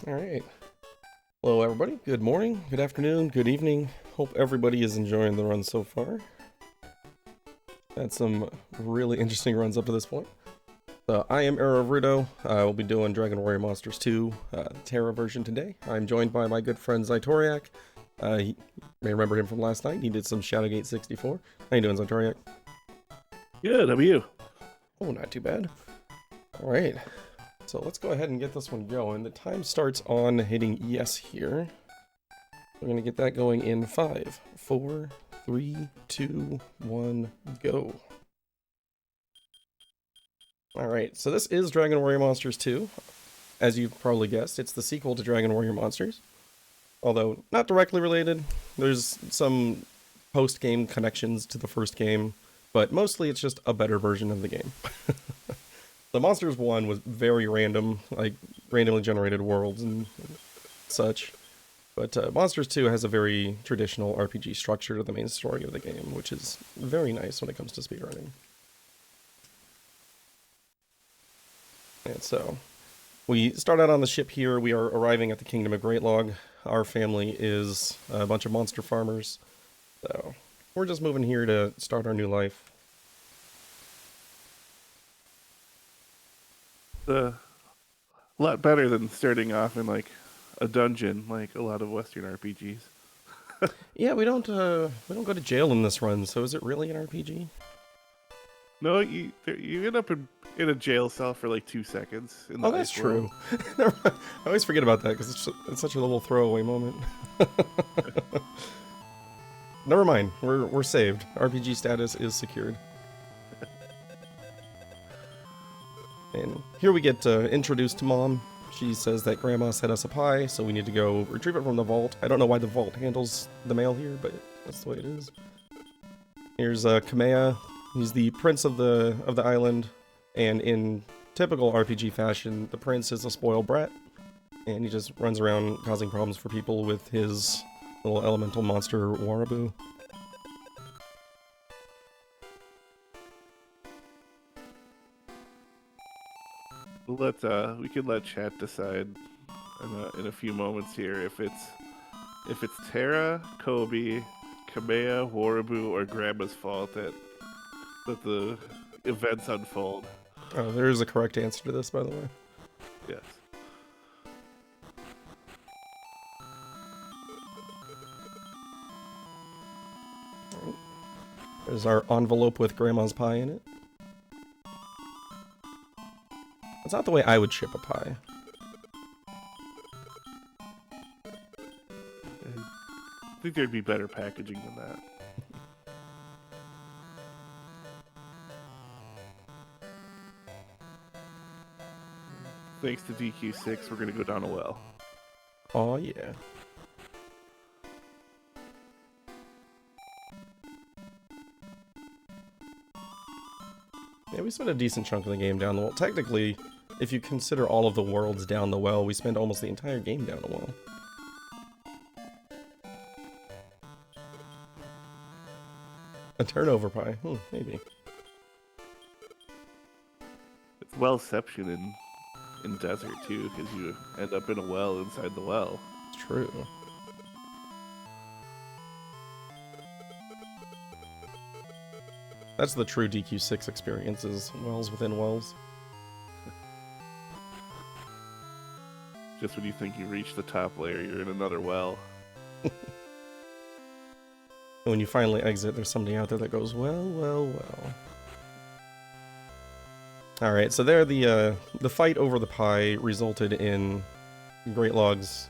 All right. Hello, everybody. Good morning, good afternoon, good evening. Hope everybody is enjoying the run so far. Had some really interesting runs up to this point. I am ErrorofRuto. We'll be doing Dragon Warrior Monsters 2 Terra version today. I'm joined by my good friend Zytoriak. You may remember him from last night. He did some Shadowgate 64. How you doing, Zytoriak? Good, how are you? Oh, not too bad. All right. So let's go ahead and get this one going. The time starts on hitting yes here. We're going to get that going in 5, 4, 3, 2, 1, go. Alright, so this is Dragon Warrior Monsters 2. As you've probably guessed, it's the sequel to Dragon Warrior Monsters. Although, not directly related. There's some post-game connections to the first game, but mostly it's just a better version of the game. The Monsters 1 was very random, like randomly generated worlds and such. But Monsters 2 has a very traditional RPG structure to the main story of the game, which is very nice when it comes to speedrunning. And so, we start out on the ship here. We are arriving at the Kingdom of Greatlog. Our family is a bunch of monster farmers. So, we're just moving here to start our new life. A lot better than starting off in like a dungeon, like a lot of Western RPGs. Yeah, we don't go to jail in this run, so is it really an RPG? No, you end up in a jail cell for like 2 seconds. In the Oh, that's ice world. true. I always forget about that because it's such a little throwaway moment. Never mind, we're saved. RPG status is secured. And here we get introduced to Mom. She says that Grandma sent us a pie, so we need to go retrieve it from the vault. I don't know why the vault handles the mail here, but that's the way it is. Here's Kamea. He's the prince of the island, and in typical RPG fashion, the prince is a spoiled brat, and he just runs around causing problems for people with his little elemental monster Warabu. We can let chat decide in a few moments here if it's Terra, Kobe, Kamea, Warabu, or Grandma's fault that the events unfold. Oh, there is a correct answer to this, by the way. Yes. There's our envelope with Grandma's pie in it. That's not the way I would ship a pie. I think there'd be better packaging than that. Thanks to DQ6, we're gonna go down a well. Oh yeah. Yeah, we spent a decent chunk of the game down the well. Technically, if you consider all of the worlds down the well, we spend almost the entire game down the well. A turnover pie? Maybe. It's wellception in desert too, because you end up in a well inside the well. It's true. That's the true DQ6 experience, is wells within wells. Just when you think you reached the top layer, you're in another well. And when you finally exit, there's somebody out there that goes, well, well, well. Alright, so there the fight over the pie resulted in Greatlog's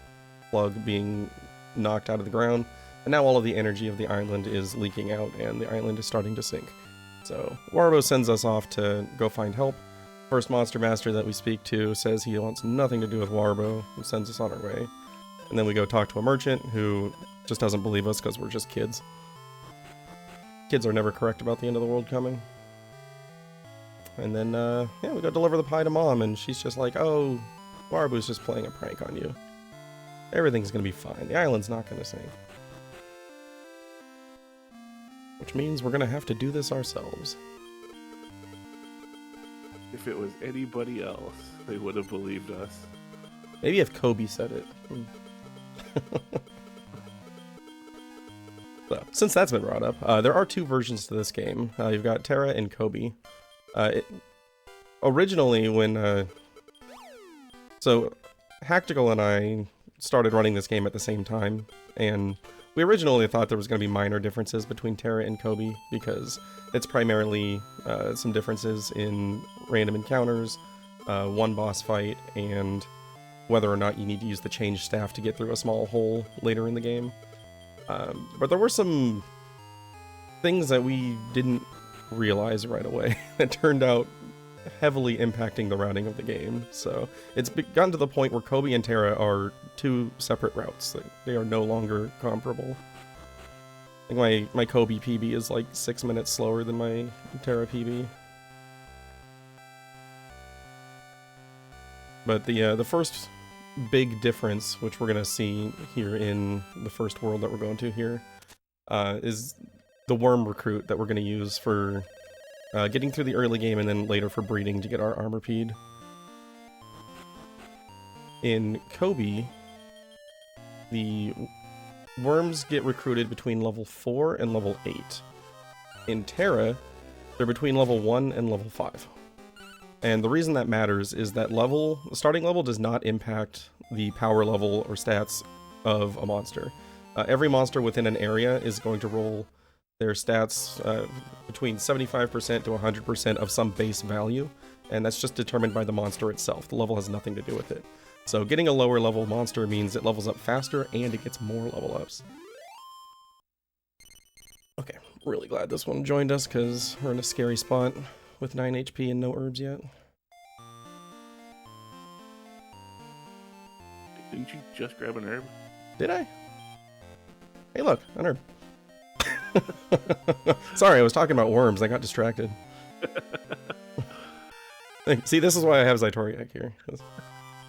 plug being knocked out of the ground, and now all of the energy of the island is leaking out, and the island is starting to sink. So, Warbo sends us off to go find help. First Monster Master that we speak to says he wants nothing to do with Warbo, and sends us on our way. And then we go talk to a merchant who just doesn't believe us because we're just kids. Kids are never correct about the end of the world coming. And then, yeah, we go deliver the pie to Mom, and she's just like, oh, Warbo's just playing a prank on you. Everything's gonna be fine. The island's not gonna sink. Which means we're gonna have to do this ourselves. If it was anybody else, they would have believed us. Maybe if Kobe said it. So, since that's been brought up, there are two versions to this game. You've got Terra and Kobe. Originally, when so Hactical and I started running this game at the same time, and we originally thought there was going to be minor differences between Terra and Kobe because it's primarily some differences in random encounters, one boss fight, and whether or not you need to use the change staff to get through a small hole later in the game. But there were some things that we didn't realize right away that turned out heavily impacting the routing of the game. So it's gotten to the point where Kobe and Terra are two separate routes. They are no longer comparable. I think my Kobe PB is like 6 minutes slower than my Terra PB. But the first big difference, which we're going to see here in the first world that we're going to here, is the worm recruit that we're going to use for getting through the early game and then later for breeding to get our armor peed. In Kobe, the worms get recruited between level 4 and level 8. In Terra, they're between level 1 and level 5. And the reason that matters is that the starting level does not impact the power level or stats of a monster. Every monster within an area is going to roll their stats between 75% to 100% of some base value, and that's just determined by the monster itself. The level has nothing to do with it. So getting a lower level monster means it levels up faster and it gets more level ups. Okay, really glad this one joined us because we're in a scary spot with 9 HP and no herbs yet. Didn't you just grab an herb? Did I? Hey look, an herb. Sorry, I was talking about worms. I got distracted. See, this is why I have Zytoriak here.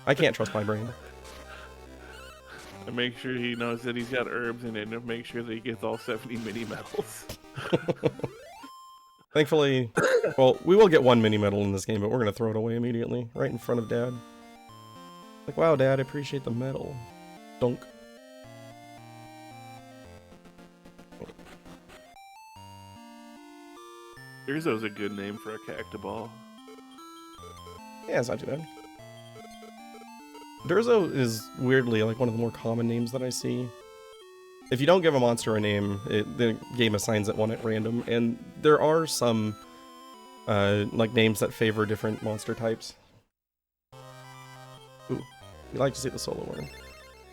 I can't trust my brain. And make sure he knows that he's got herbs in it, and make sure that he gets all 70 mini medals. Thankfully, well, we will get one mini medal in this game, but we're going to throw it away immediately, right in front of Dad. Like, wow, Dad, I appreciate the medal. Dunk. Urzo's a good name for a cactoball. Yeah, it's not too bad. Durzo is weirdly like one of the more common names that I see. If you don't give a monster a name, the game assigns it one at random, and there are some like names that favor different monster types. Ooh, you like to see the solo worm.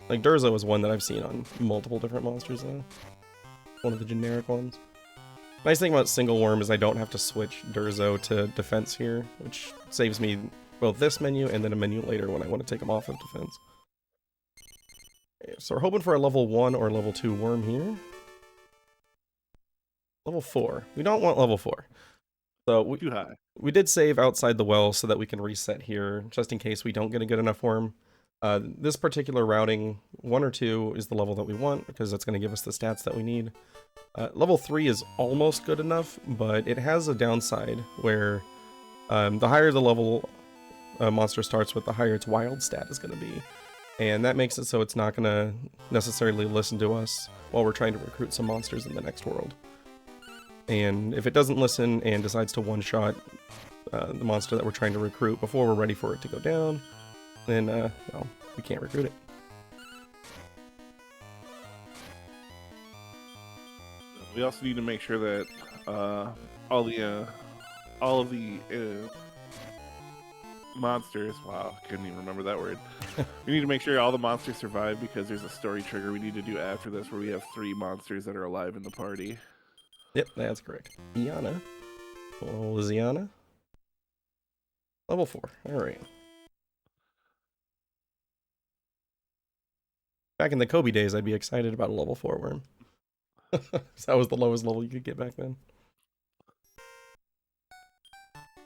Like Durzo is one that I've seen on multiple different monsters though. One of the generic ones. Nice thing about single worm is I don't have to switch Durzo to defense here, which saves me both this menu and then a menu later when I want to take them off of defense. Okay, so we're hoping for a level 1 or level 2 worm here. Level 4. We don't want level 4. So Too high. We did save outside the well so that we can reset here, just in case we don't get a good enough worm. This particular routing, 1 or 2 is the level that we want, because that's going to give us the stats that we need. Level 3 is almost good enough, but it has a downside where the higher the level a monster starts with, the higher its wild stat is going to be. And that makes it so it's not going to necessarily listen to us while we're trying to recruit some monsters in the next world. And if it doesn't listen and decides to one-shot the monster that we're trying to recruit before we're ready for it to go down, then, well, we can't recruit it. We also need to make sure that all of the monsters, wow, I couldn't even remember that word. We need to make sure all the monsters survive, because there's a story trigger we need to do after this where we have 3 monsters that are alive in the party. Yep, that's correct. Iana. Oh, is Iana? Level 4. Alright. Back in the Kobe days, I'd be excited about a level 4 worm. That was the lowest level you could get back then.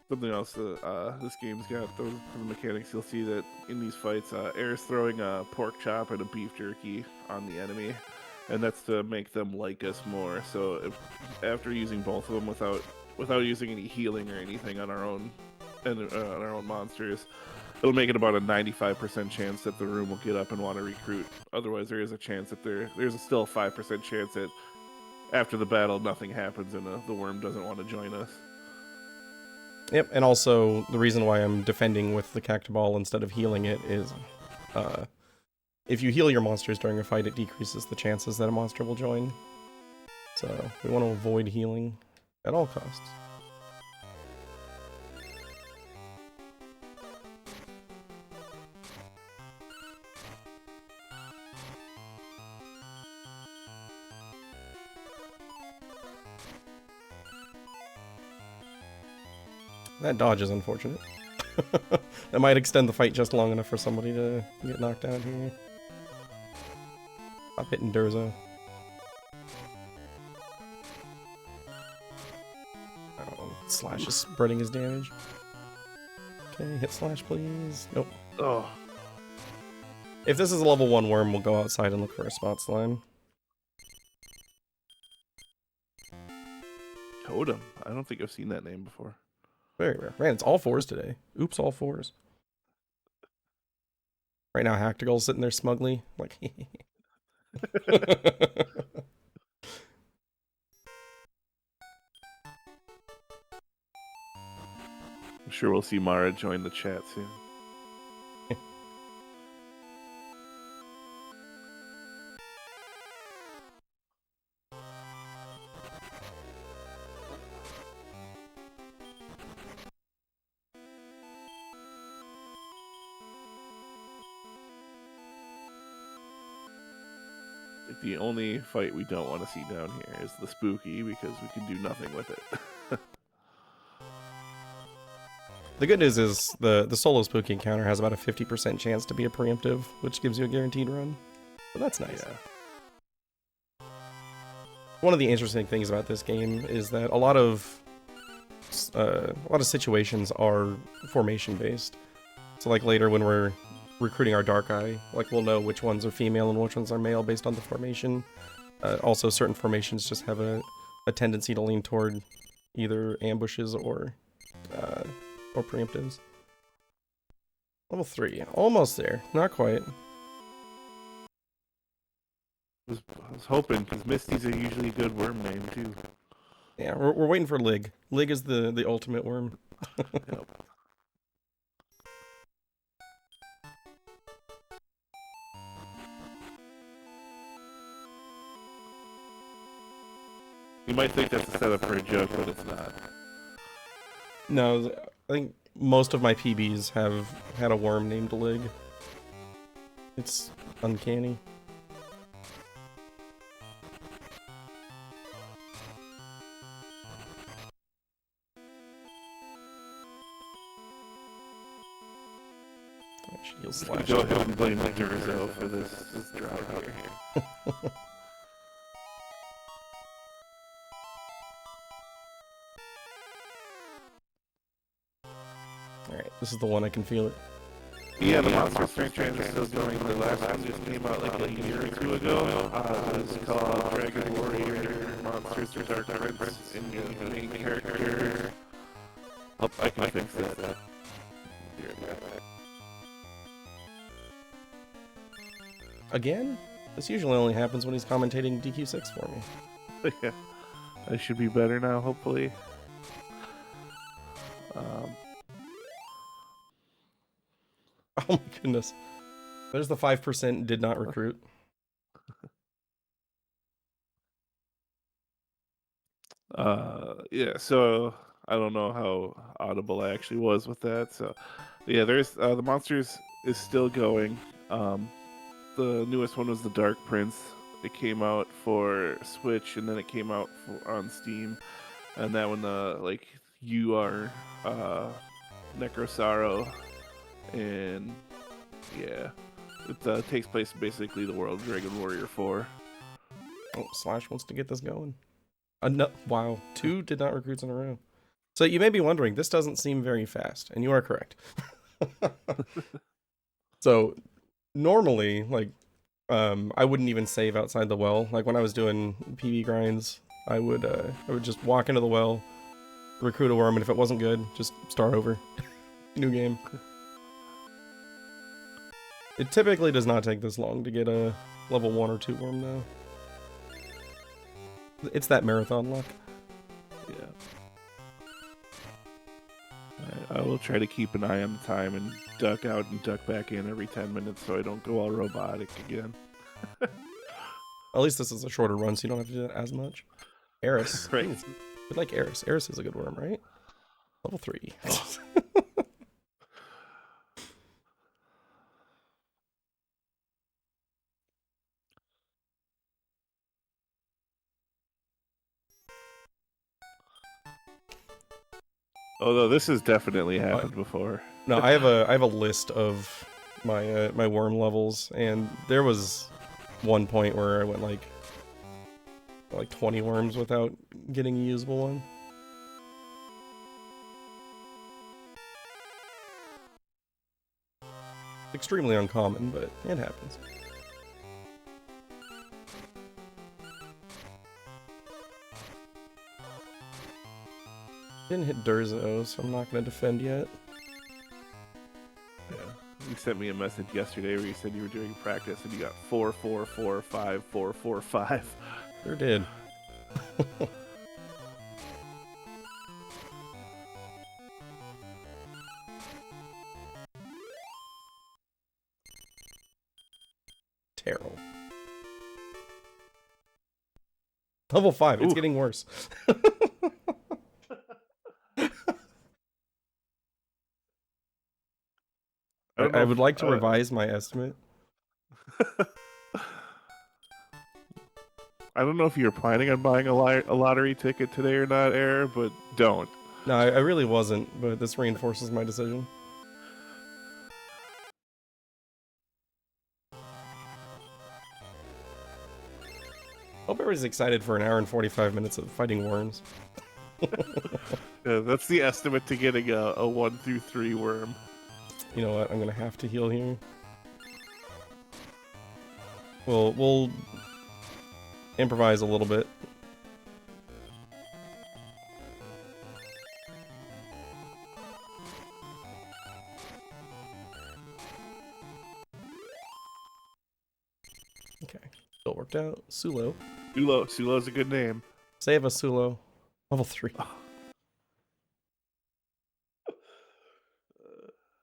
Something else that this game's got, those for the mechanics, you'll see that in these fights, Air's throwing a pork chop and a beef jerky on the enemy, and that's to make them like us more. So after using both of them without using any healing or anything on our own monsters, it'll make it about a 95% chance that the room will get up and want to recruit. Otherwise, there is a chance that there's still a 5% chance that after the battle nothing happens and the worm doesn't want to join us. Yep, and also the reason why I'm defending with the Cactoball instead of healing it is, if you heal your monsters during a fight, it decreases the chances that a monster will join. So we want to avoid healing at all costs. That dodge is unfortunate. That might extend the fight just long enough for somebody to get knocked out here. Stop hitting Durzo. Oh, Slash is spreading his damage. Okay, hit Slash, please. Nope. Oh. If this is a level 1 worm, we'll go outside and look for a spot slime. Totem. I don't think I've seen that name before. Very rare. Man, it's all 4s today. Oops, all 4s. Right now, Hactigal's sitting there smugly, like, I'm sure we'll see Mara join the chat soon. The only fight we don't want to see down here is the spooky because we can do nothing with it. The good news is the solo spooky encounter has about a 50% chance to be a preemptive, which gives you a guaranteed run. So that's nice. Yeah. One of the interesting things about this game is that a lot of situations are formation based. So like later when we're recruiting our Dark Eye, like we'll know which ones are female and which ones are male based on the formation. Also, certain formations just have a tendency to lean toward either ambushes or preemptives. Level 3, almost there, not quite. I was hoping, because Misty's are usually a good worm name too. Yeah, we're waiting for Lig. Lig is the ultimate worm. Yep. You might think that's a setup for a joke, but it's not. No, I think most of my PBs have had a worm named Lig. It's uncanny. He'll slash. Go ahead and blame Durzo for this drop here. Alright, this is the one I can feel it. Yeah, the Monster Strength Train is still going. The last one just came out like a year or two ago. It's called Dragon Warrior Monsters for Dark Prince, and you're the main character. Oh, I can fix that. Again? This usually only happens when he's commentating DQ6 for me. Yeah, I should be better now, hopefully. Oh my goodness. There's the 5% did not recruit. Yeah, so I don't know how audible I actually was with that. So, yeah, there's the Monsters is still going. The newest one was the Dark Prince. It came out for Switch, and then it came out on Steam. And that one, like, you are Necrosaro, and yeah, it takes place in basically the world of Dragon Warrior 4. Oh, Slash wants to get this going. No, wow, 2 did not recruits in a row. So you may be wondering, this doesn't seem very fast, and you are correct. So normally, like, I wouldn't even save outside the well. Like when I was doing PB grinds, I would just walk into the well, recruit a worm, and if it wasn't good, just start over. New game. It typically does not take this long to get a level 1 or 2 worm, though. It's that marathon luck. Yeah. I will try to keep an eye on the time and duck out and duck back in every 10 minutes so I don't go all robotic again. At least this is a shorter run, so you don't have to do that as much. Eris. Right. Ooh, I like Eris. Eris is a good worm, right? Level 3. Although this has definitely happened before. No, I have a list of my my worm levels, and there was one point where I went like 20 worms without getting a usable one. Extremely uncommon, but it happens. Didn't hit Durzo, so I'm not going to defend yet. Yeah. You sent me a message yesterday where you said you were doing practice and you got 4, 4, 4, 5, 4, 4, 5. Sure did. Terrible. Level 5, it's getting worse. I would like to revise my estimate. I don't know if you're planning on buying a lottery ticket today or not, Error, but don't. No, I really wasn't, but this reinforces my decision. Hope everybody's excited for an hour and 45 minutes of fighting worms. Yeah, that's the estimate to getting a 1 through 3 worm. You know what? I'm gonna have to heal here. We'll improvise a little bit. Okay, still worked out. Sulo. Sulo's a good name. Save us, Sulo. Level 3.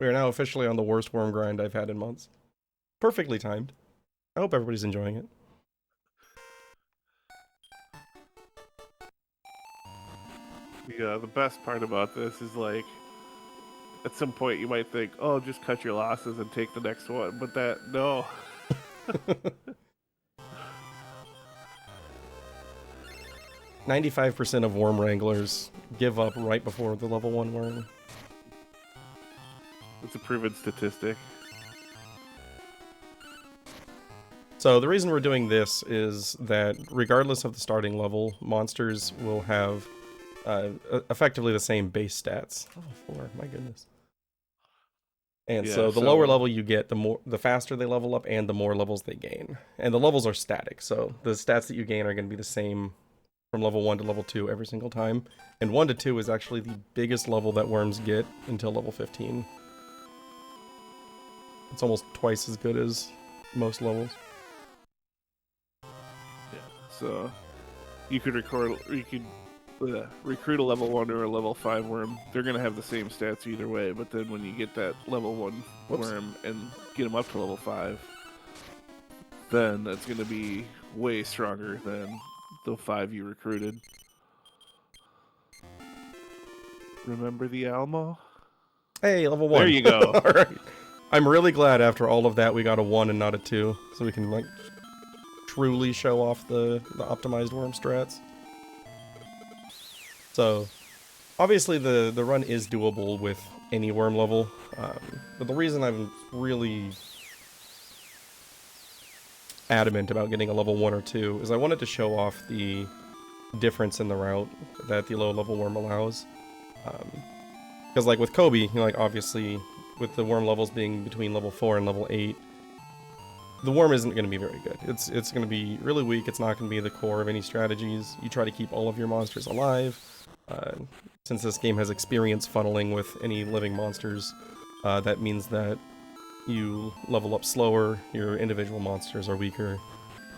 We are now officially on the worst worm grind I've had in months. Perfectly timed. I hope everybody's enjoying it. Yeah, the best part about this is like, at some point you might think, oh, just cut your losses and take the next one, but no. 95% of worm wranglers give up right before the level 1 worm. It's a proven statistic. So the reason we're doing this is that regardless of the starting level, monsters will have effectively the same base stats. Oh, 4, my goodness. And Yeah, so the lower level you get, the faster they level up and the more levels they gain. And the levels are static, so the stats that you gain are going to be the same from level 1 to level 2 every single time. And 1 to 2 is actually the biggest level that worms get until level 15. It's almost twice as good as most levels. Yeah, so you could recruit a level 1 or a level 5 worm. They're going to have the same stats either way, but then when you get that level 1 worm and get them up to level 5, then that's going to be way stronger than the 5 you recruited. Remember the Almo? Hey, level 1. There you go. All right. I'm really glad after all of that we got a 1 and not a 2, so we can like truly show off the optimized worm strats. So, obviously the run is doable with any worm level, but the reason I'm really adamant about getting a level 1 or 2 is I wanted to show off the difference in the route that the low level worm allows. Because like with Kobe, you know, like obviously with the worm levels being between level 4 and level 8, the worm isn't going to be very good. It's going to be really weak. It's not going to be the core of any strategies. You try to keep all of your monsters alive. Since this game has experience funneling with any living monsters, that means that you level up slower, your individual monsters are weaker.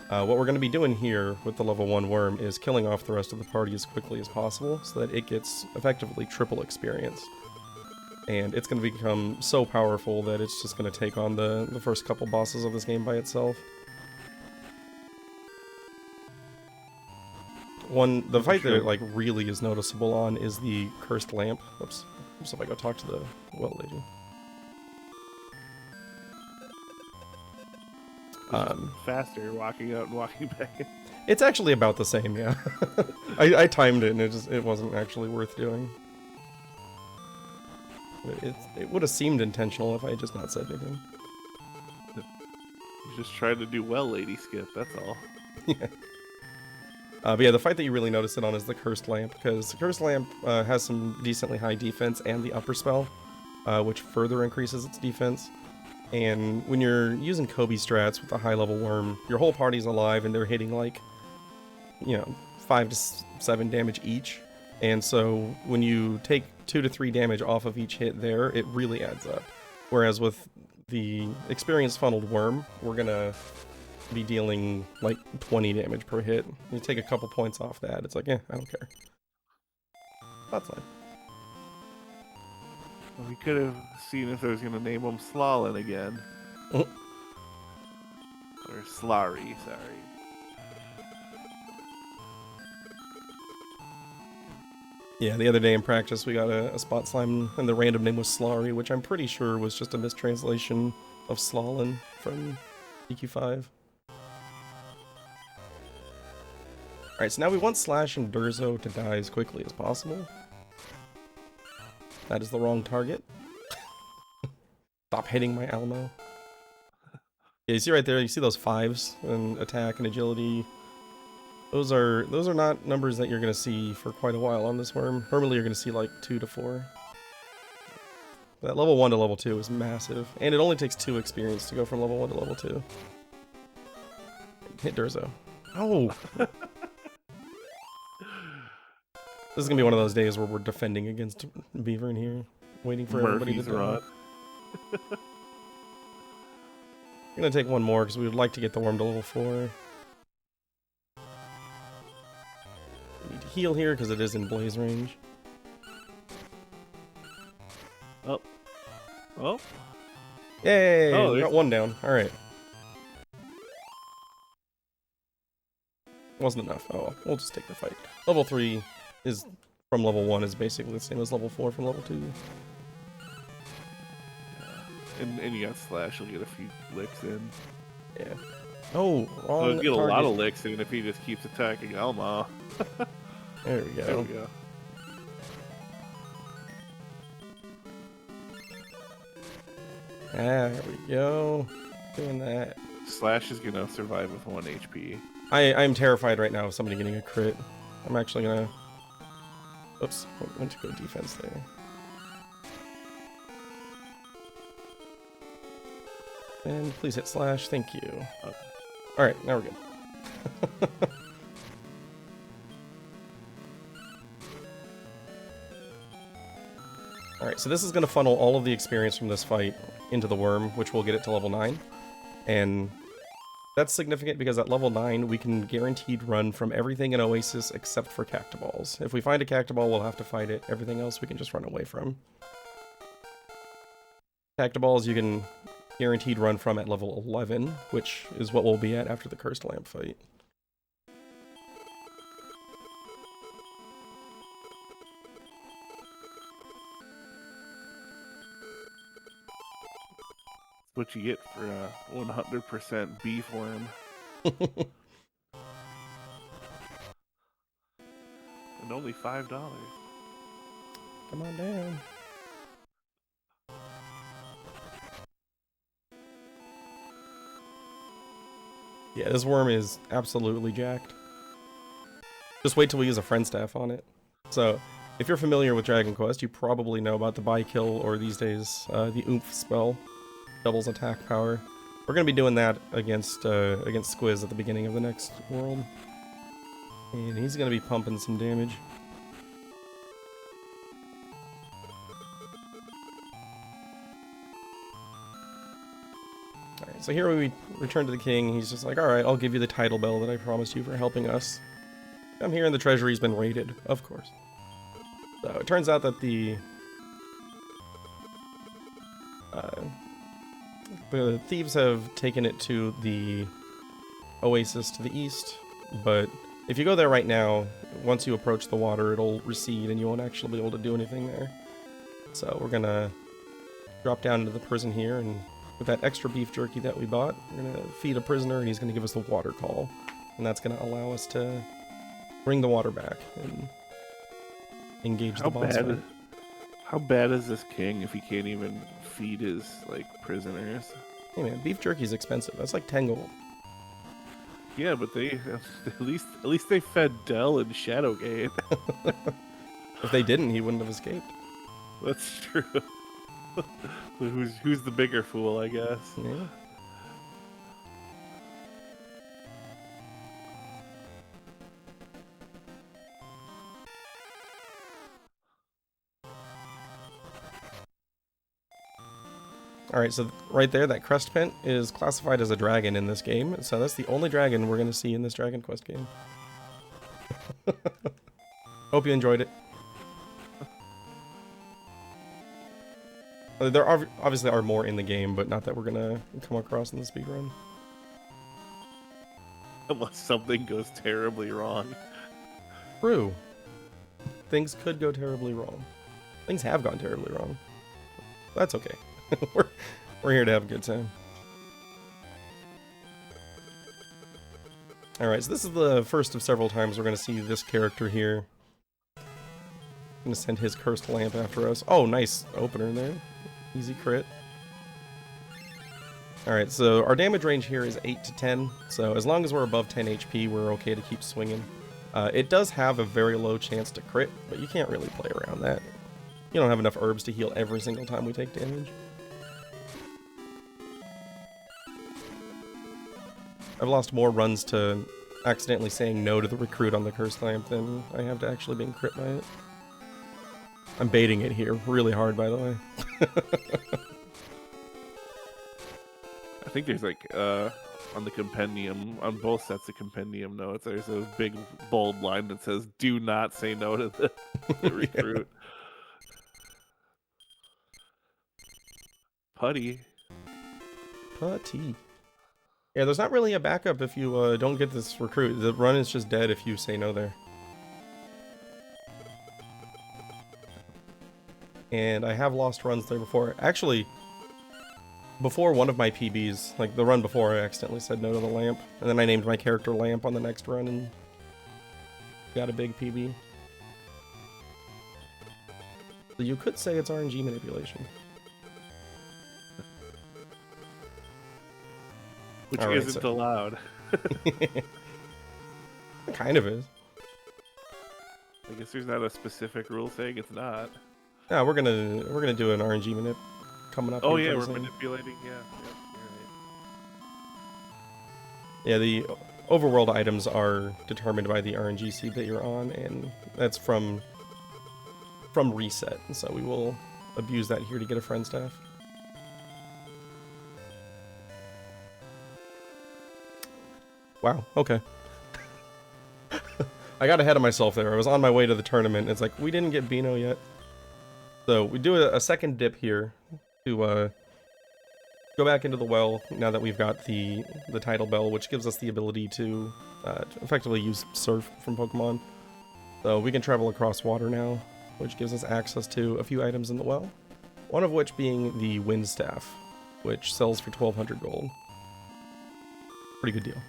What we're going to be doing here with the level 1 worm is killing off the rest of the party as quickly as possible so that it gets effectively triple experience. And it's going to become so powerful that it's just going to take on the first couple bosses of this game by itself. The fight that it like really is noticeable on is the cursed lamp. Oops. So if I go talk to the well lady. Faster walking out and walking back in. It's actually about the same, yeah. I timed it and it wasn't actually worth doing. It would have seemed intentional if I had just not said anything. You're just trying to do well, Lady Skip, that's all. Yeah. But yeah, the fight that you really notice it on is the Cursed Lamp, because the Cursed Lamp has some decently high defense and the upper spell, which further increases its defense. And when you're using Kobe strats with a high level worm, your whole party's alive and they're hitting like, 5 to 7 damage each. And so when you take 2 to 3 damage off of each hit there, it really adds up. Whereas with the experienced funneled worm, we're gonna be dealing like 20 damage per hit. You take a couple points off that, it's like, I don't care. That's fine. Well, we could have seen if they was going to name him Slalin again. Oh. Or Slary, sorry. Yeah, the other day in practice we got a spot slime and the random name was Slary, which I'm pretty sure was just a mistranslation of Slalin from EQ5. Alright, so now we want Slash and Durzo to die as quickly as possible. That is the wrong target. Stop hitting my Alamo. Yeah, you see right there, you see those 5s in attack and agility. Those are not numbers that you're gonna see for quite a while on this worm. Normally you're gonna see like 2 to 4. That level 1 to level 2 is massive. And it only takes 2 experience to go from level 1 to level 2. Hit Durzo. Oh! This is gonna be one of those days where we're defending against Beaver in here, waiting for everybody to die. I'm gonna take one more because we would like to get the worm to level 4. We need to heal here because it is in blaze range. Oh. Oh. Yay! Oh, we got one down. Alright. Wasn't enough. Oh well, we'll just take the fight. Level 3 is from level 1 is basically the same as level 4 from level 2. And you got Slash, you'll get a few licks in. Yeah. Oh, wrong He'll get target. a lot of licks in if he just keeps attacking Elma. There we go. There we go. There we go. Doing that. Slash is gonna survive with 1 HP. I'm terrified right now of somebody getting a crit. I'm actually gonna... Oops, went to go defense there. And please hit Slash, thank you. Okay. Alright, now we're good. Alright, so this is going to funnel all of the experience from this fight into the worm, which will get it to level 9. And that's significant because at level 9, we can guaranteed run from everything in Oasis except for Cactaballs. If we find a Cactaball, we'll have to fight it. Everything else we can just run away from. Cactaballs you can guaranteed run from at level 11, which is what we'll be at after the Cursed Lamp fight. What you get for a 100% beef worm. And only $5. Come on down. Yeah, this worm is absolutely jacked. Just wait till we use a friend staff on it. So, if you're familiar with Dragon Quest, you probably know about the buy kill, or these days, the oomph spell. Doubles attack power. We're gonna be doing that against Squiz at the beginning of the next world. And he's gonna be pumping some damage. Alright, so here we return to the king. He's just like, alright, I'll give you the title bell that I promised you for helping us. I'm here and the treasury's been raided, of course. So it turns out that the thieves have taken it to the Oasis to the east, but if you go there right now, once you approach the water, it'll recede and you won't actually be able to do anything there. So we're gonna drop down into the prison here, and with that extra beef jerky that we bought, we're gonna feed a prisoner and he's gonna give us the water call. And that's gonna allow us to bring the water back and engage the boss fight. How bad is this king if he can't even feed his, like, prisoners? Hey man, beef jerky's expensive. That's like 10 gold. Yeah, but they at least they fed Dell and Shadowgate. If they didn't, he wouldn't have escaped. That's true. Who's the bigger fool, I guess? Yeah. Alright, so right there, that crest pent is classified as a dragon in this game, so that's the only dragon we're going to see in this Dragon Quest game. Hope you enjoyed it. There obviously are more in the game, but not that we're going to come across in the speedrun. Unless something goes terribly wrong. True. Things could go terribly wrong. Things have gone terribly wrong. That's okay. we're here to have a good time. Alright, so this is the first of several times we're going to see this character here. I'm going to send his cursed lamp after us. Oh, nice opener there. Easy crit. Alright, so our damage range here is 8 to 10, so as long as we're above 10 HP, we're okay to keep swinging. It does have a very low chance to crit, but you can't really play around that. You don't have enough herbs to heal every single time we take damage. I've lost more runs to accidentally saying no to the recruit on the cursed lamp than I have to actually being crit by it. I'm baiting it here really hard, by the way. I think there's like on the compendium, on both sets of compendium notes, there's a big bold line that says do not say no to the recruit. Putty. Yeah, there's not really a backup if you don't get this recruit. The run is just dead if you say no there. And I have lost runs there before. Actually, before one of my PBs, like the run before, I accidentally said no to the lamp. And then I named my character Lamp on the next run and got a big PB. So you could say it's RNG manipulation. Which isn't allowed. It kind of is. I guess there's not a specific rule saying it's not. Yeah, we're gonna do an RNG manip coming up. Oh yeah, we're manipulating. Yeah, you're right. Yeah, the overworld items are determined by the RNG seed that you're on, and that's from reset. And so we will abuse that here to get a friend staff. Wow, okay. I got ahead of myself there. I was on my way to the tournament. It's like, we didn't get Beano yet. So we do a second dip here to go back into the well now that we've got the title bell, which gives us the ability to effectively use Surf from Pokemon. So we can travel across water now, which gives us access to a few items in the well. One of which being the Wind Staff, which sells for 1,200 gold. Pretty good deal.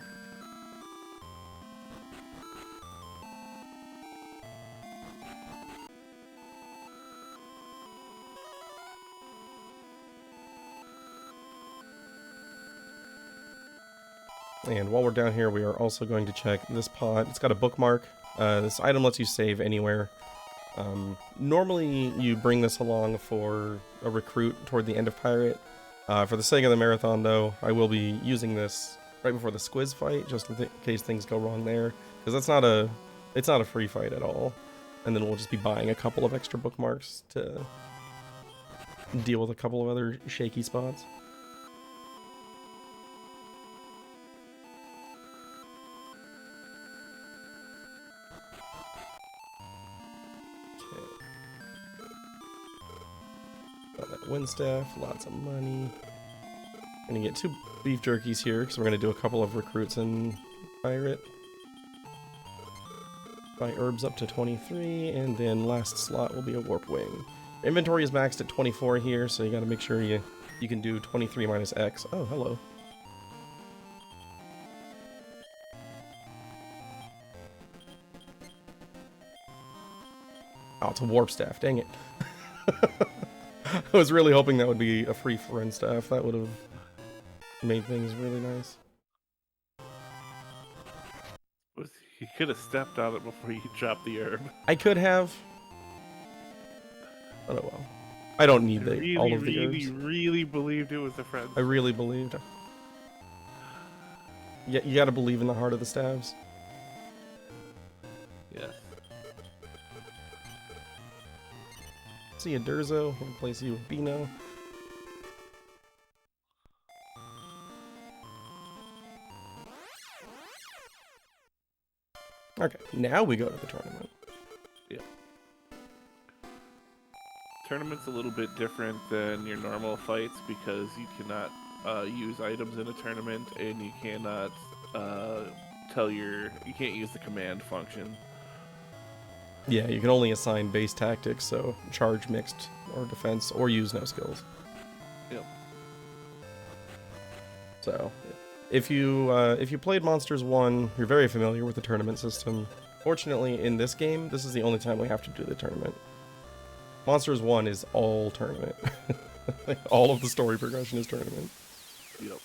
And while we're down here, we are also going to check this pod. It's got a bookmark. This item lets you save anywhere. Normally, you bring this along for a recruit toward the end of Pirate. For the sake of the marathon, though, I will be using this right before the Squiz fight, just in case things go wrong there. Because it's not a free fight at all. And then we'll just be buying a couple of extra bookmarks to deal with a couple of other shaky spots. wind staff, lots of money. Gonna get 2 beef jerkies here because we're gonna do a couple of recruits in pirate. Buy herbs up to 23, and then last slot will be a warp wing. Inventory is maxed at 24 here, so you gotta make sure you can do 23 minus X. Oh, hello. Oh, it's a warp staff, dang it. I was really hoping that would be a free friend staff. That would have made things really nice. He could have stepped on it before you dropped the herb. I could have. But oh well. I don't need all of the really, herbs. really believed it was a friend. I really believed. Yeah, you gotta believe in the heart of the stabs. Yes. See a Durzo, replace you with Bino. Okay, now we go to the tournament. Yeah. Tournament's a little bit different than your normal fights because you cannot use items in a tournament, and you cannot you can't use the command function. Yeah, you can only assign base tactics, so charge, mixed, or defense, or use no skills. Yep. So, if you played Monsters 1, you're very familiar with the tournament system. Fortunately, in this game, this is the only time we have to do the tournament. Monsters 1 is all tournament. All of the story progression is tournament. Yep.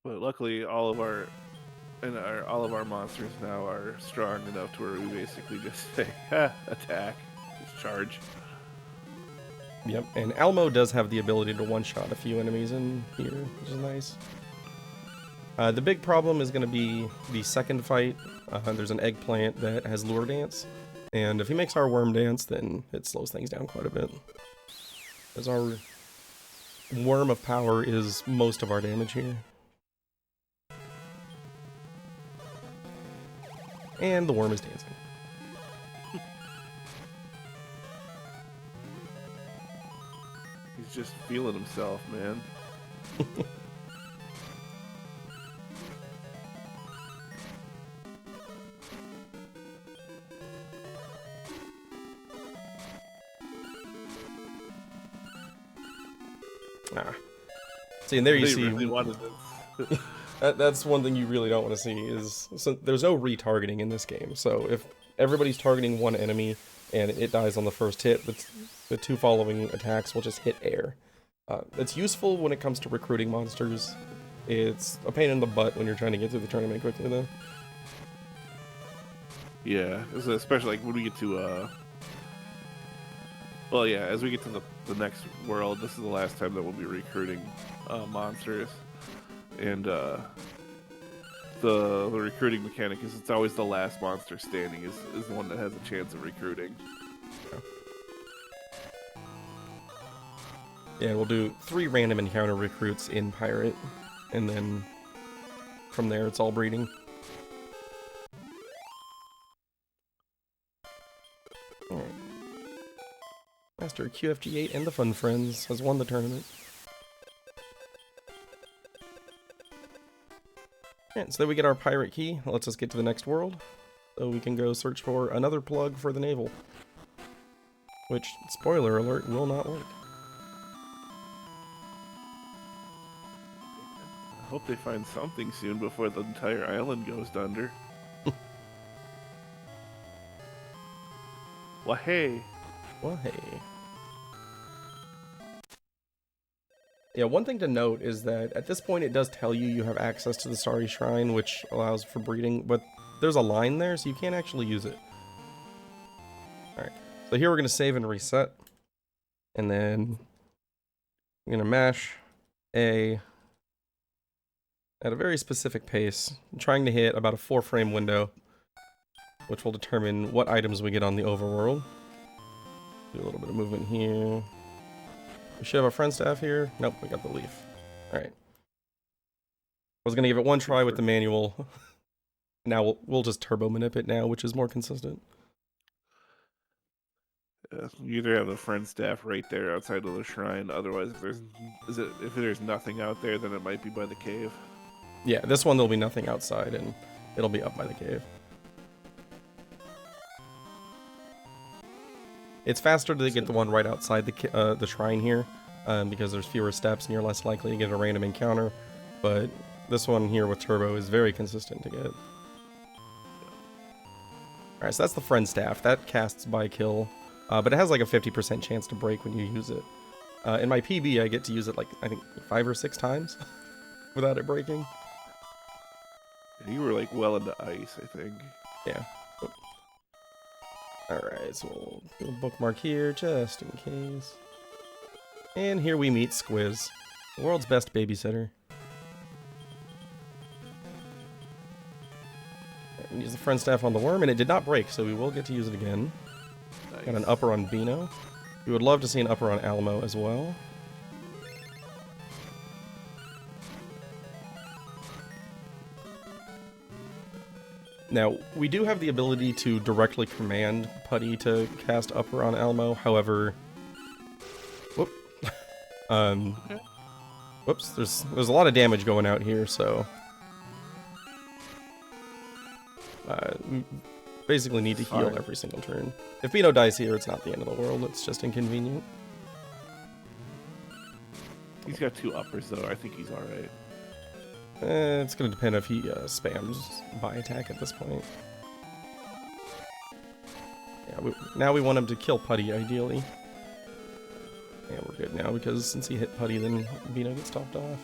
But luckily, all of our monsters now are strong enough to where we basically just say, attack, just charge. Yep, and Almo does have the ability to one-shot a few enemies in here, which is nice. The big problem is going to be the second fight. There's an eggplant that has lure dance, and if he makes our worm dance, then it slows things down quite a bit. As our worm of power is most of our damage here. And the worm is dancing. He's just feeling himself, man. See, and there you see. Really wanted this. That's one thing you really don't want to see is there's no retargeting in this game. So if everybody's targeting one enemy and it dies on the first hit, the 2 following attacks will just hit air. It's useful when it comes to recruiting monsters. It's a pain in the butt when you're trying to get through the tournament quickly, though. Yeah, especially like when we get to well, yeah, as we get to the next world, this is the last time that we'll be recruiting monsters. And the recruiting mechanic is it's always the last monster standing is the one that has a chance of recruiting. Yeah, we'll do 3 random encounter recruits in Pirate, and then from there it's all breeding. Alright. Master QFG8 and the Fun Friends has won the tournament. And so then we get our pirate key. That lets us get to the next world. So we can go search for another plug for the naval. Which, spoiler alert, will not work. I hope they find something soon before the entire island goes under. Well, hey. Well, hey. Yeah, one thing to note is that at this point it does tell you you have access to the Starry Shrine, which allows for breeding, but there's a line there, so you can't actually use it. Alright, so here we're going to save and reset. And then I'm going to mash A at a very specific pace, trying to hit about a 4-frame window, which will determine what items we get on the overworld. Do a little bit of movement here. We should have a friend staff here. Nope, we got the leaf. Alright. I was going to give it one try with the manual. Now we'll just turbo manip it now, which is more consistent. You either have the friend staff right there outside of the shrine. Otherwise, if there's nothing out there, then it might be by the cave. Yeah, this one there'll be nothing outside, and it'll be up by the cave. It's faster to get the one right outside the shrine here, because there's fewer steps and you're less likely to get a random encounter. But this one here with turbo is very consistent to get. Alright, so that's the friend staff. That casts by kill, but it has like a 50% chance to break when you use it. In my PB, I get to use it like, I think, 5 or 6 times without it breaking. You were like well into ice, I think. Yeah. Alright, so we'll do a bookmark here just in case. And here we meet Squiz, the world's best babysitter. And use the friend staff on the worm, and it did not break, so we will get to use it again. Nice. Got an upper on Beano. We would love to see an upper on Alamo as well. Now, we do have the ability to directly command Putty to cast upper on Alamo, however... Whoop. Whoops, there's a lot of damage going out here, so... basically need to heal every single turn. If Beano dies here, it's not the end of the world, it's just inconvenient. He's got 2 uppers, though. I think he's alright. It's going to depend if he spams by attack at this point. Yeah, now we want him to kill Putty, ideally. Yeah, we're good now, because since he hit Putty, then Beano gets topped off.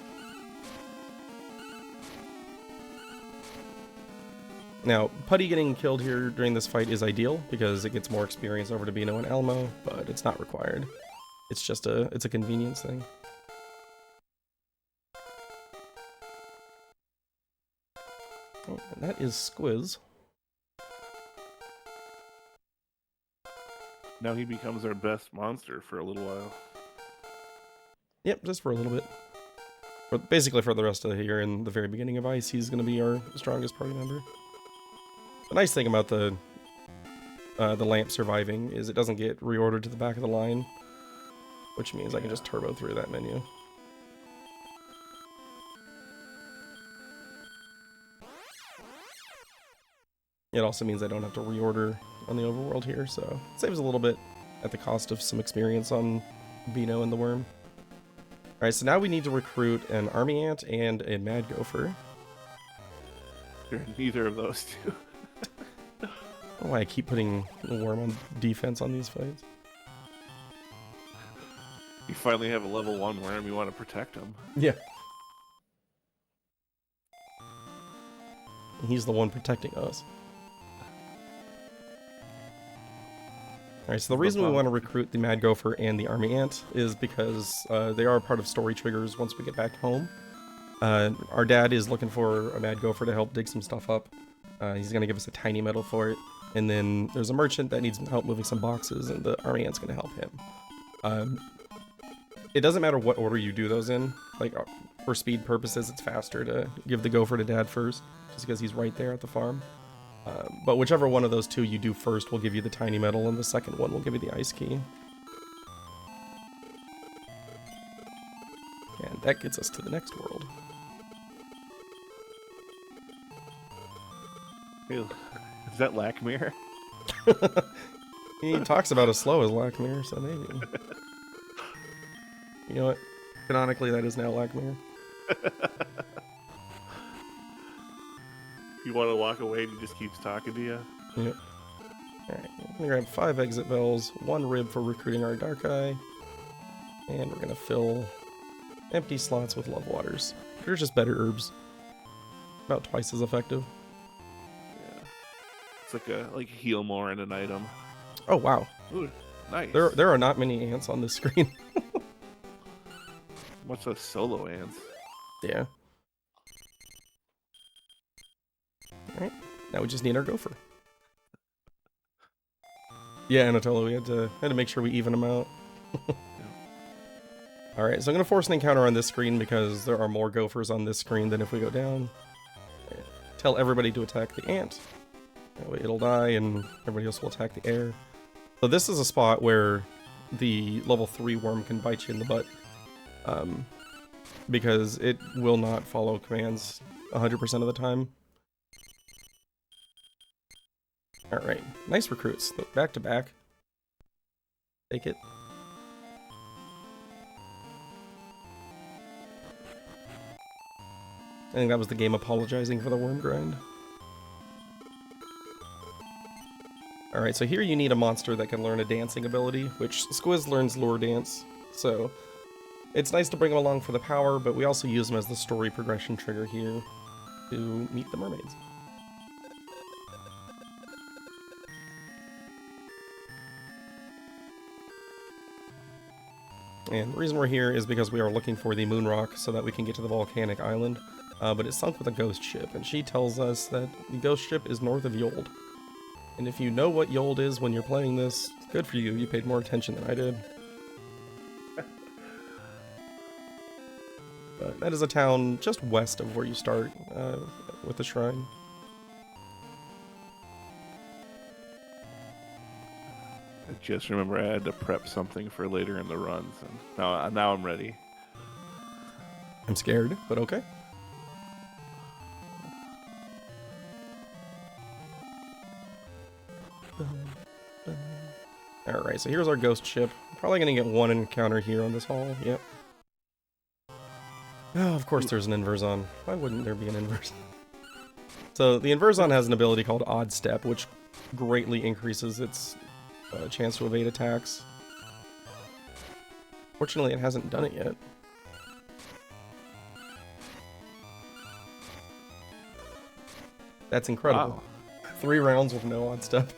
Now, Putty getting killed here during this fight is ideal, because it gets more experience over to Beano and Alamo, but it's not required. It's just it's a convenience thing. Oh, and that is Squiz. Now he becomes our best monster for a little while. Yep, just for a little bit. Basically for the rest of the year and the very beginning of Ice, he's going to be our strongest party member. The nice thing about the lamp surviving is it doesn't get reordered to the back of the line, which means I can just turbo through that menu. It also means I don't have to reorder on the overworld here, so it saves a little bit at the cost of some experience on Beano and the Worm. Alright, so now we need to recruit an Army Ant and a Mad Gopher. You're neither of those two. I don't know why I keep putting the Worm on defense on these fights. You finally have a level 1 Worm, you want to protect him. Yeah. He's the one protecting us. Alright, so the reason we want to recruit the Mad Gopher and the Army Ant is because they are part of story triggers once we get back home. Our dad is looking for a Mad Gopher to help dig some stuff up. He's going to give us a tiny medal for it. And then there's a merchant that needs help moving some boxes, and the Army Ant's going to help him. It doesn't matter what order you do those in. Like, for speed purposes, it's faster to give the Gopher to dad first, just because he's right there at the farm. But whichever one of those two you do first will give you the tiny medal, and the second one will give you the ice key. And that gets us to the next world. Ew. Is that Lackmere? He talks about as slow as Lackmere, so maybe. You know what? Canonically, that is now Lackmere. You want to walk away and he just keeps talking to you? Yep. Alright, we're gonna grab 5 exit bells, 1 rib for recruiting our Dark Eye, and we're gonna fill empty slots with love waters. They're just better herbs. About twice as effective. Yeah. It's like a heal more in an item. Oh wow. Ooh, nice. There are not many ants on this screen. Much less solo ants. Yeah. Alright, now we just need our Gopher. Yeah, Anatola, we had to make sure we even them out. Alright, so I'm going to force an encounter on this screen because there are more Gophers on this screen than if we go down. Tell everybody to attack the ant. That way it'll die and everybody else will attack the air. So this is a spot where the level 3 worm can bite you in the butt. Because it will not follow commands 100% of the time. Alright, nice recruits. Back to back. Take it. I think that was the game apologizing for the worm grind. Alright, so here you need a monster that can learn a dancing ability, which Squiz learns Lure Dance. So it's nice to bring him along for the power, but we also use him as the story progression trigger here to meet the mermaids. And the reason we're here is because we are looking for the moon rock so that we can get to the volcanic island. But it's sunk with a ghost ship, and she tells us that the ghost ship is north of Yold. And if you know what Yold is when you're playing this, good for you, you paid more attention than I did. But that is a town just west of where you start with the shrine. I just remember I had to prep something for later in the runs, and now I'm ready. I'm scared, but okay. Alright, so here's our ghost ship. Probably gonna get one encounter here on this haul, yep. Oh, of course there's an Inverzon. Why wouldn't there be an Inverzon? So the Inverzon has an ability called Odd Step, which greatly increases its chance to evade attacks. Fortunately, it hasn't done it yet. That's incredible. Wow. 3 rounds with no Odd Step.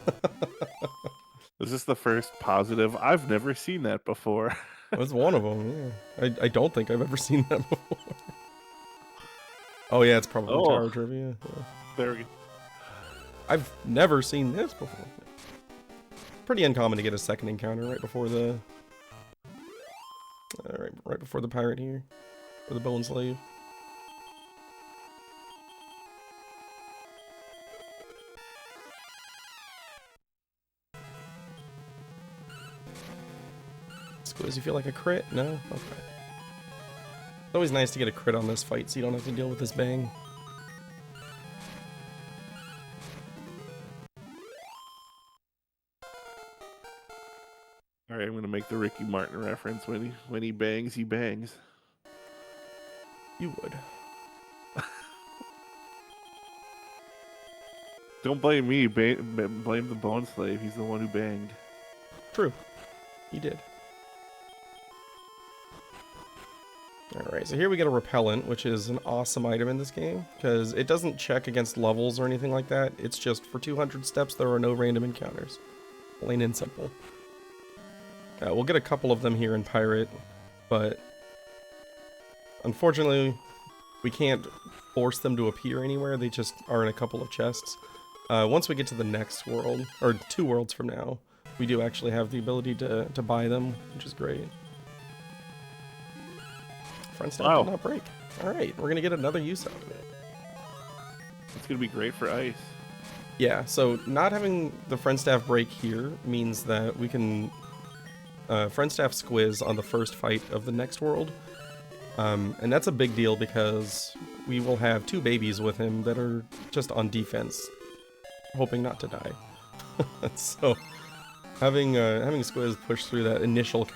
Is this the first positive? I've never seen that before. That's one of them, yeah. I don't think I've ever seen that before. Oh yeah, it's probably Tower Trivia. Yeah. There we go. I've never seen this before. Pretty uncommon to get a second encounter right before the... right before the pirate here. Or the bone slave. Squiz, you feel like a crit? No? Okay. It's always nice to get a crit on this fight so you don't have to deal with this bang. Alright, I'm gonna make the Ricky Martin reference. When he bangs, he bangs. You would. Don't blame me, blame the bone slave. He's the one who banged. True. He did. Alright, so here we get a repellent, which is an awesome item in this game, because it doesn't check against levels or anything like that. It's just for 200 steps there are no random encounters. Plain and simple. We'll get a couple of them here in Pirate, but unfortunately we can't force them to appear anywhere. They just are in a couple of chests. Once we get to the next world, or 2 worlds from now, we do actually have the ability to buy them, which is great. Front staff did not break. Alright, we're gonna get another use out of it. It's gonna be great for ice. Yeah, so not having the friend staff break here means that we can friend staff Squiz on the first fight of the next world. And that's a big deal because we will have 2 babies with him that are just on defense, hoping not to die. So having Squiz push through that initial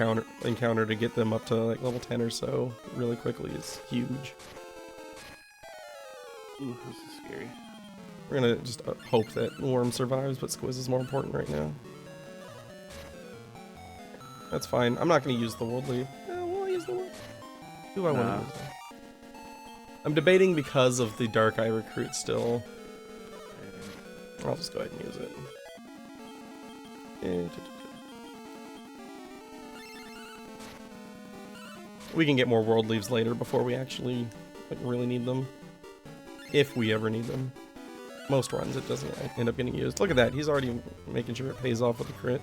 encounter to get them up to like level 10 or so really quickly is huge. Ooh, this is scary. We're gonna just hope that Worm survives, but Squiz is more important right now. That's fine. I'm not gonna use the World Leave. Will I use the World? Do I want to use it? I'm debating because of the Dark Eye recruit still. I'll just go ahead and use it. We can get more world leaves later before we actually really need them. If we ever need them. Most runs it doesn't end up getting used. Look at that, he's already making sure it pays off with a crit.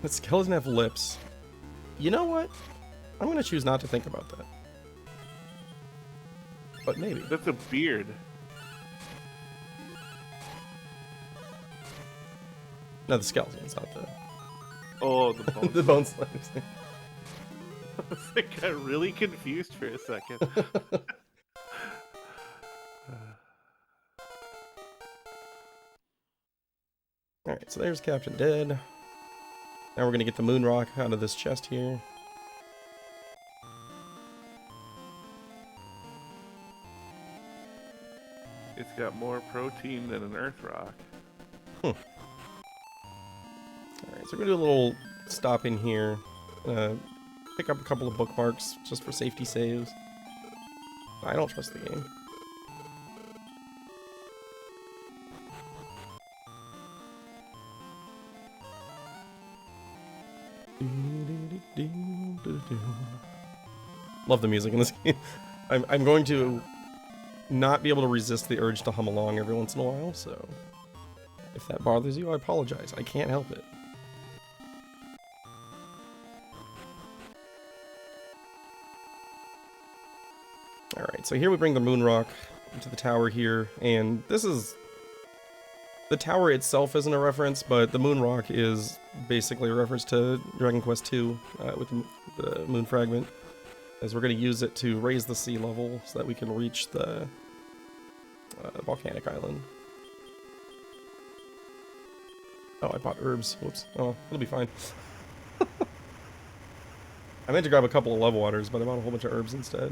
That skill doesn't have lips. You know what? I'm gonna choose not to think about that. But maybe. That's a beard. No, the skeletons, not the Oh, the bone. the bone sliders. I got really confused for a second. Alright, so there's Captain Dead. Now we're gonna get the moon rock out of this chest here. It's got more protein than an earth rock. Alright, so we're gonna do a little stop in here. Pick up a couple of bookmarks just for safety saves. I don't trust the game. Love the music in this game. I'm going to not be able to resist the urge to hum along every once in a while, so if that bothers you, I apologize. I can't help it. Alright, so here we bring the moon rock into the tower here, and this is... The tower itself isn't a reference, but the moon rock is basically a reference to Dragon Quest II with the moon fragment, as we're going to use it to raise the sea level so that we can reach the volcanic island. Oh, I bought herbs. Whoops. Oh, it'll be fine. I meant to grab a couple of level waters, but I bought a whole bunch of herbs instead.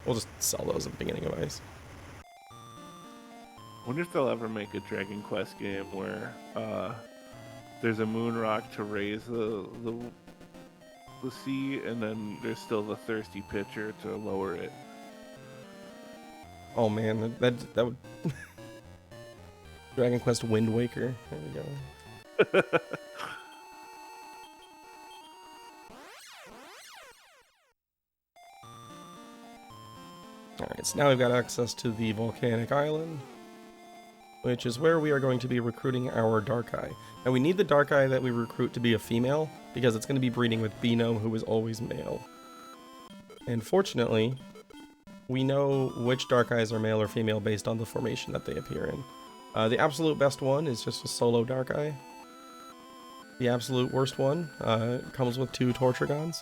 We'll just sell those at the beginning of Ice. I wonder if they'll ever make a Dragon Quest game where there's a moon rock to raise the sea, and then there's still the thirsty pitcher to lower it. Oh man, that would... Dragon Quest Wind Waker. There we go. Alright, so now we've got access to the volcanic island, which is where we are going to be recruiting our Dark-Eye. Now we need the Dark-Eye that we recruit to be a female, because it's going to be breeding with Beano, who is always male. And fortunately, we know which Dark-Eyes are male or female based on the formation that they appear in. The absolute best one is just a solo Dark-Eye. The absolute worst one comes with 2 Tortrigons.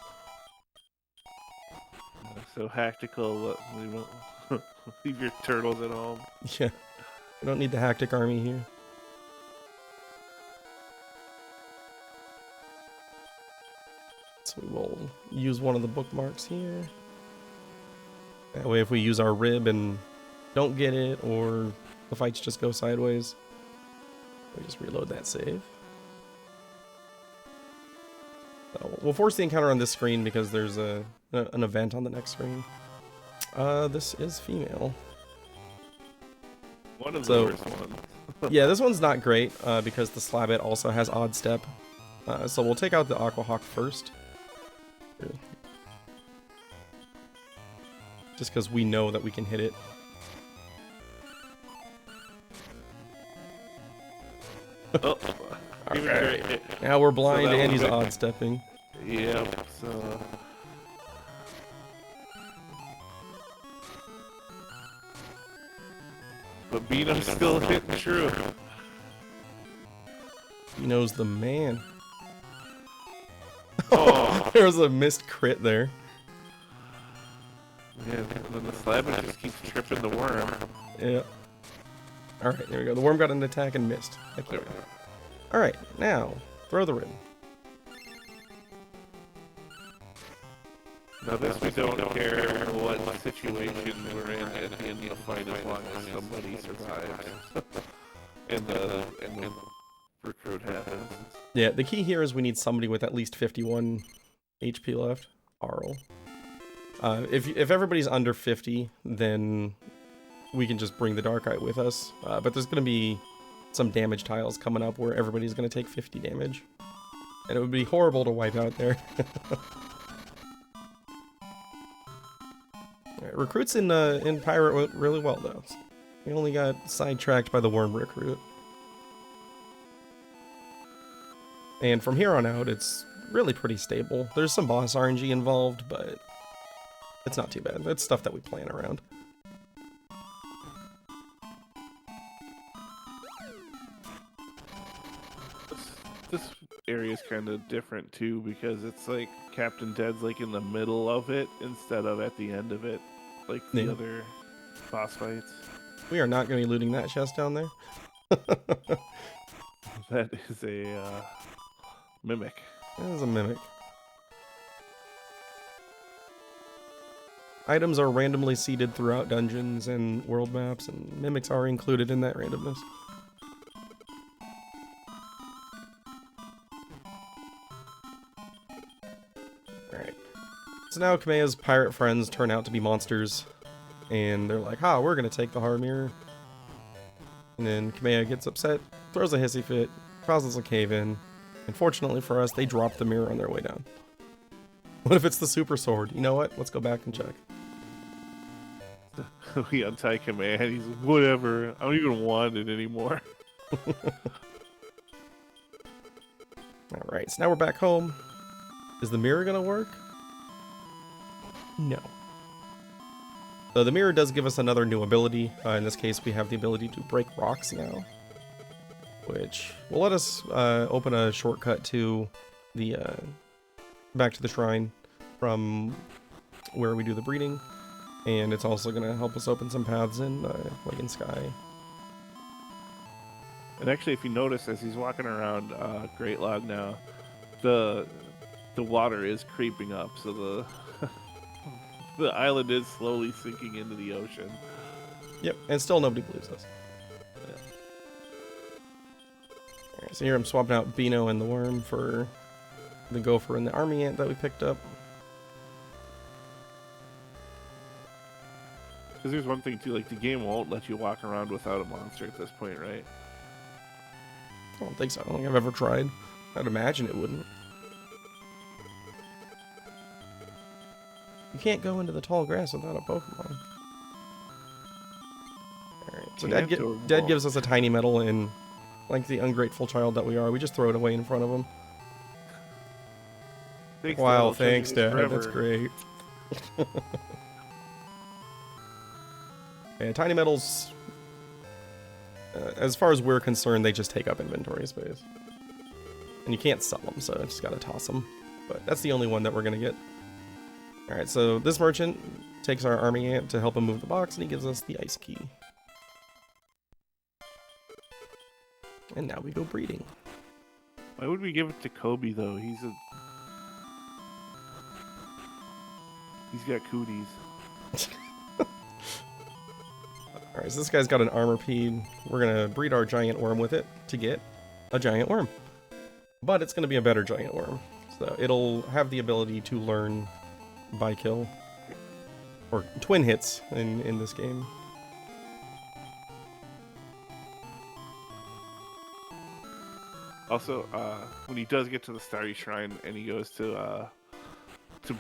So Hactical, leave your turtles at home. Yeah, we don't need the Hactic army here. So we will use one of the bookmarks here. That way if we use our rib and don't get it, or the fights just go sideways, we just reload that save. So we'll force the encounter on this screen because there's an event on the next screen. This is female. One of the worst ones. Yeah, this one's not great because the Slabbit also has odd step. So we'll take out the Aquahawk first. Just because we know that we can hit it. Oh, okay. Now we're blind so and he's odd stepping. Yeah, so... But Beano's still hitting true. He knows the man. Oh. There was a missed crit there. Yeah, and then the Slabbit just keeps tripping the worm. Yeah. Alright, there we go. The worm got an attack and missed. Alright, now, throw the rib. Now this we don't care what situation we're in at the end of the fight as long as somebody survives. and the recruit happens. Yeah, the key here is we need somebody with at least 51 HP left. Arl. If everybody's under 50, then we can just bring the Dark-Eye with us. But there's going to be some damage tiles coming up where everybody's going to take 50 damage. And it would be horrible to wipe out there. Right, recruits in Pirate went really well, though. We only got sidetracked by the worm recruit. And from here on out, it's really pretty stable. There's some boss RNG involved, but it's not too bad. It's stuff that we plan around. This area is kind of different too because it's like Captain Dead's like in the middle of it instead of at the end of it, like the Yeah. other boss fights. We are not going to be looting that chest down there. That is a mimic. That is a mimic. Items are randomly seeded throughout dungeons and world maps, and mimics are included in that randomness. Alright. So now Kameya's pirate friends turn out to be monsters, and they're like, ha, we're gonna take the heart mirror. And then Kameya gets upset, throws a hissy fit, causes a cave-in, and fortunately for us, they drop the mirror on their way down. What if it's the super sword? You know what? Let's go back and check. We untie Kamea and he's whatever. I don't even want it anymore. Alright, so now we're back home. Is the mirror gonna work? No. So the mirror does give us another new ability. In this case, we have the ability to break rocks now, which will let us open a shortcut to the back to the shrine from where we do the breeding, and it's also going to help us open some paths in like in Sky. And actually, if you notice, as he's walking around Great Log now, the water is creeping up, so the the island is slowly sinking into the ocean. Yep, and still nobody believes us. Yeah. Alright, so here I'm swapping out Beano and the worm for the gopher and the army ant that we picked up. Because there's one thing too, like the game won't let you walk around without a monster at this point, right? I don't think so. I don't think I've ever tried. I'd imagine it wouldn't. You can't go into the tall grass without a Pokemon. Alright, so Dad gives us a tiny medal, and like the ungrateful child that we are, we just throw it away in front of him. Thanks, Wow, Dad. thanks, Dad. Forever. That's great. Yeah, tiny medals, as far as we're concerned, they just take up inventory space. And you can't sell them, so I just gotta toss them. But that's the only one that we're gonna get. Alright, so this merchant takes our army ant to help him move the box, and he gives us the ice key. And now we go breeding. Why would we give it to Kobe though? He's got cooties. Alright, so this guy's got an armor pede. We're gonna breed our giant worm with it to get a giant worm. But it's gonna be a better giant worm. So it'll have the ability to learn by kill. Or twin hits in this game. Also, when he does get to the Starry Shrine and he goes to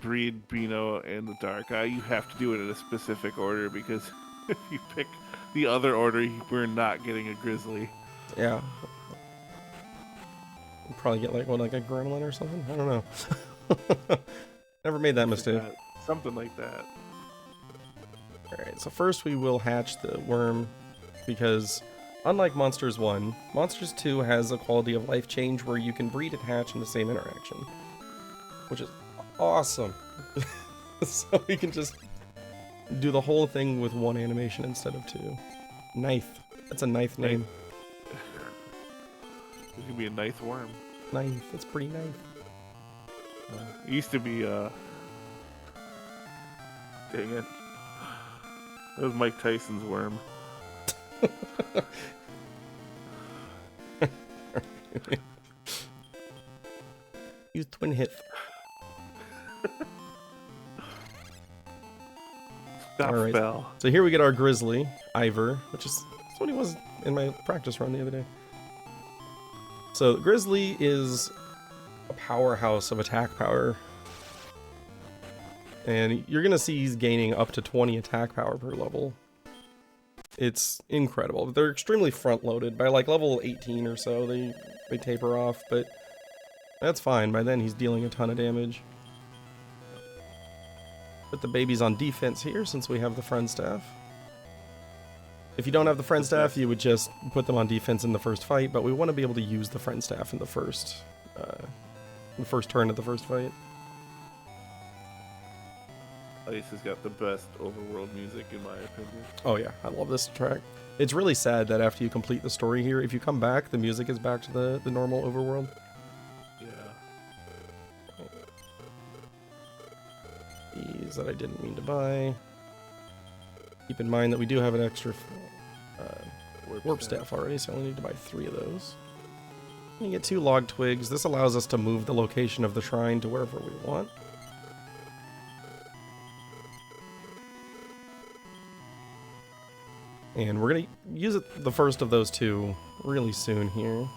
breed Beano in the dark, you have to do it in a specific order because if you pick the other order, we're not getting a grizzly. Yeah. We'll probably get like a gremlin or something? I don't know. Never made that mistake. Something like that. Alright, so first we will hatch the worm, because unlike Monsters 1, Monsters 2 has a quality of life change where you can breed and hatch in the same interaction. Which is awesome. So we can just do the whole thing with one animation instead of two. Knife. That's a knife name. It could be a nice worm. Knife. That's pretty nice. It used to be, dang it. That was Mike Tyson's worm. Use twin hit. Stop Alright. spell. So here we get our Grizzly, Ivor, which is that's what he was in my practice run the other day. So Grizzly is a powerhouse of attack power. And you're going to see he's gaining up to 20 attack power per level. It's incredible. They're extremely front-loaded. By like level 18 or so, they taper off, but that's fine. By then, he's dealing a ton of damage. Put the babies on defense here, since we have the friend staff. If you don't have the friend staff, you would just put them on defense in the first fight, but we want to be able to use the friend staff in the first turn of the first fight. Oasis has got the best overworld music in my opinion. Oh yeah, I love this track. It's really sad that after you complete the story here, if you come back, the music is back to the normal overworld. Yeah. These that I didn't mean to buy. Keep in mind that we do have an extra warp staff already, so I only need to buy 3 of those. You get 2 log twigs. This allows us to move the location of the shrine to wherever we want. And we're going to use the first of those 2 really soon here.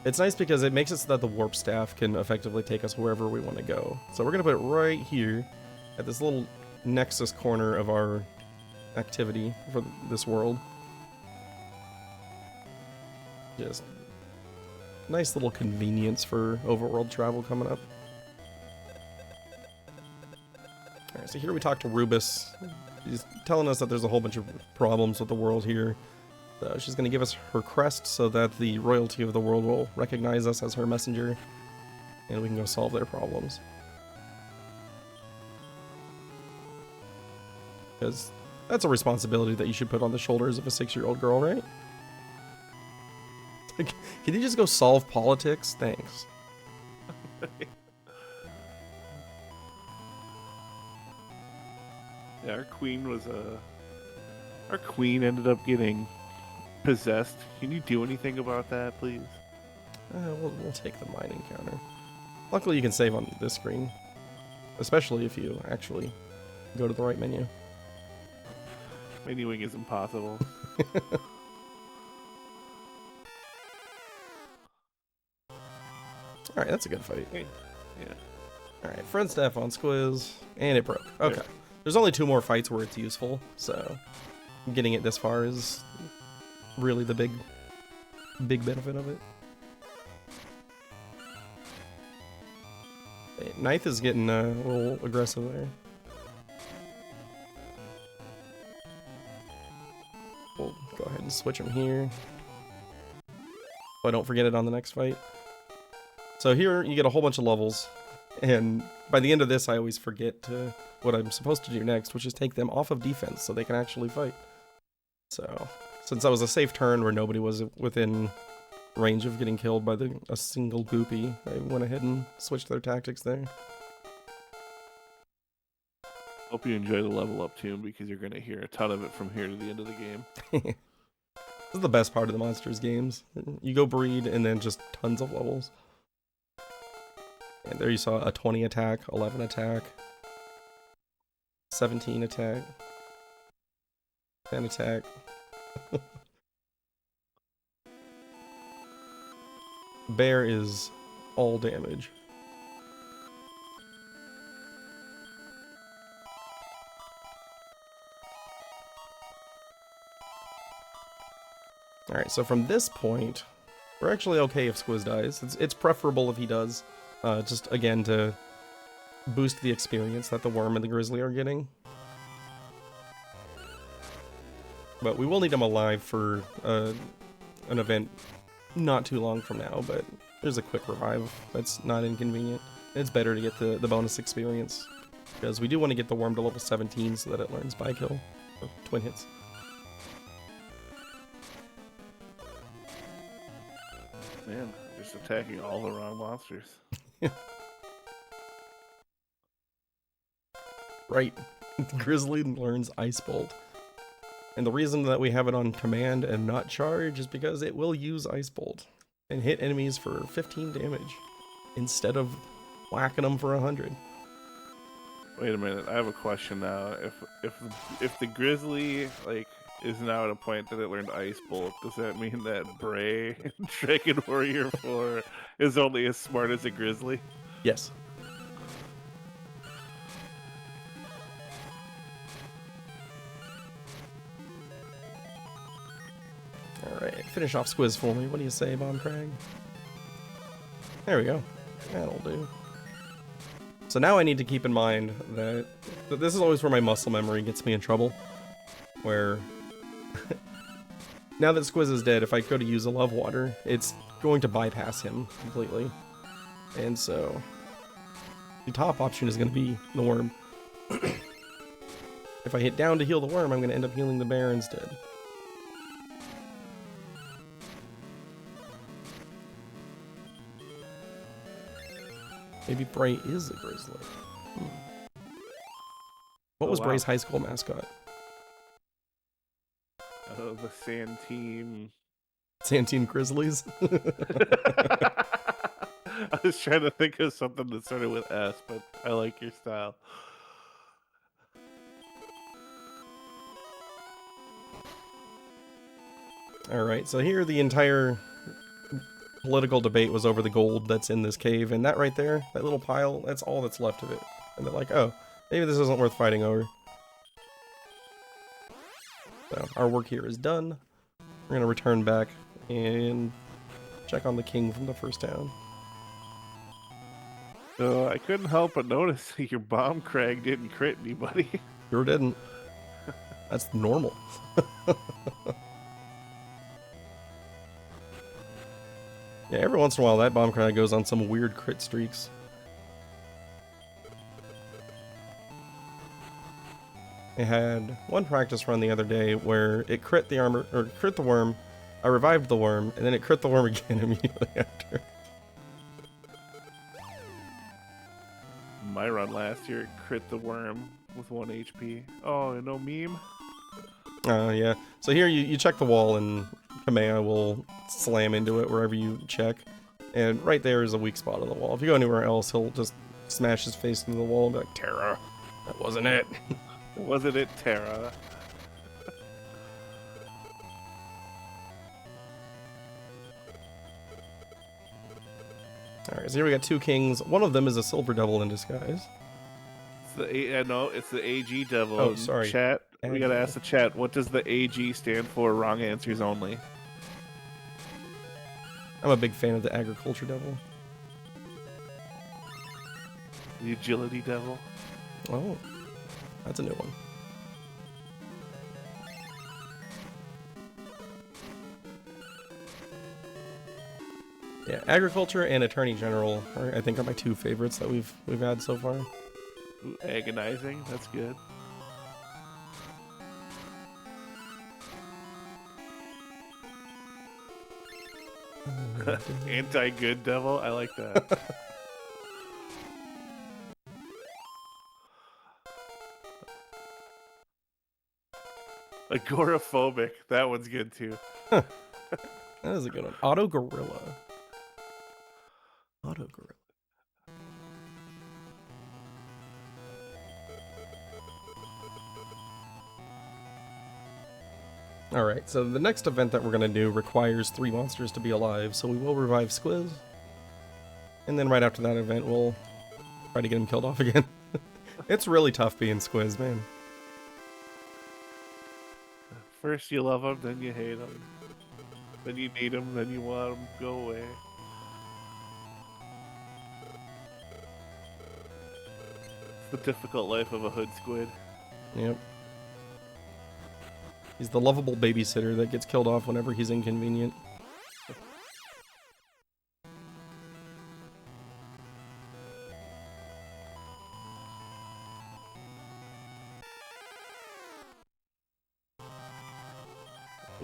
It's nice because it makes it so that the warp staff can effectively take us wherever we want to go. So we're going to put it right here at this little nexus corner of our activity for this world. Just nice little convenience for overworld travel coming up. Alright, so here we talk to Rubus. She's telling us that there's a whole bunch of problems with the world here. She's going to give us her crest so that the royalty of the world will recognize us as her messenger, and we can go solve their problems. Because that's a responsibility that you should put on the shoulders of a 6-year-old girl, right? Can you just go solve politics? Thanks. Yeah, our queen ended up getting possessed. Can you do anything about that, please? We'll take the mining counter. Luckily, you can save on this screen, especially if you actually go to the right menu. Menuing is impossible. Alright, that's a good fight. Yeah. Alright, friend staff on Squiz, and it broke. Okay. Yeah. There's only 2 more fights where it's useful, so getting it this far is really the big benefit of it. Hey, Ninth is getting a little aggressive there. We'll go ahead and switch him here, so I don't forget it on the next fight. So here you get a whole bunch of levels, and by the end of this I always forget what I'm supposed to do next, which is take them off of defense so they can actually fight. So, since that was a safe turn where nobody was within range of getting killed by a single goopy, I went ahead and switched their tactics there. Hope you enjoy the level up tune, because you're going to hear a ton of it from here to the end of the game. This is the best part of the Monsters games. You go breed and then just tons of levels. And there you saw a 20 attack, 11 attack, 17 attack, 10 attack. Bear is all damage. Alright, so from this point, we're actually okay if Squiz dies. It's preferable if he does. Just, again, to boost the experience that the Worm and the Grizzly are getting. But we will need him alive for an event not too long from now, but there's a quick revive that's not inconvenient. It's better to get the bonus experience, because we do want to get the Worm to level 17 so that it learns By-Kill, or Twin Hits. Man, just attacking all the wrong monsters. Right. Grizzly learns Ice Bolt. And the reason that we have it on command and not charge is because it will use Ice Bolt and hit enemies for 15 damage instead of whacking them for 100. Wait a minute, I have a question now. If the Grizzly is now at a point that it learned Ice Bolt, does that mean that Bray Dragon Warrior 4 is only as smart as a Grizzly? Yes. Alright, finish off Squiz for me. What do you say, Bomb Crag? There we go. That'll do. So now I need to keep in mind that this is always where my muscle memory gets me in trouble. Where Now that Squiz is dead, if I go to use a Love Water, it's going to bypass him completely. And so, the top option is going to be the worm. If I hit down to heal the worm, I'm going to end up healing the bear instead. Maybe Bray is a grizzly. What was Bray's high school mascot? The Santine. Santine Grizzlies? I was trying to think of something that started with S, but I like your style. Alright, so here the entire political debate was over the gold that's in this cave, and that right there, that little pile, that's all that's left of it. And they're like, oh, maybe this isn't worth fighting over. So, our work here is done. We're gonna return back and check on the king from the first town. So I couldn't help but notice your bomb crag didn't crit anybody. Sure didn't. That's normal. Yeah, every once in a while that bomb crag goes on some weird crit streaks. I had one practice run the other day where it crit the armor, or crit the worm, I revived the worm, and then it crit the worm again immediately after. My run last year, it crit the worm with 1 HP. Oh, and no meme? Yeah. So here you check the wall and Kamea will slam into it wherever you check. And right there is a weak spot on the wall. If you go anywhere else, he'll just smash his face into the wall and be like, Terra, that wasn't it. Wasn't it Terra? Alright, so here we got 2 kings. One of them is a silver devil in disguise. It's the no, it's the AG devil. Oh, sorry. Chat. We gotta ask the chat. What does the AG stand for? Wrong answers only. I'm a big fan of the agriculture devil. The agility devil. Oh, that's a new one. Yeah, agriculture and attorney general are, I think, are my 2 favorites that we've had so far. Ooh, agonizing. That's good. Anti-good devil. I like that. Agoraphobic. That one's good too. That is a good one. Auto gorilla. Auto gorilla. Alright, so the next event that we're going to do requires 3 monsters to be alive, so we will revive Squiz. And then right after that event, we'll try to get him killed off again. It's really tough being Squiz, man. First you love him, then you hate him. Then you need him, then you want him to go away. It's the difficult life of a hood squid. Yep. He's the lovable babysitter that gets killed off whenever he's inconvenient.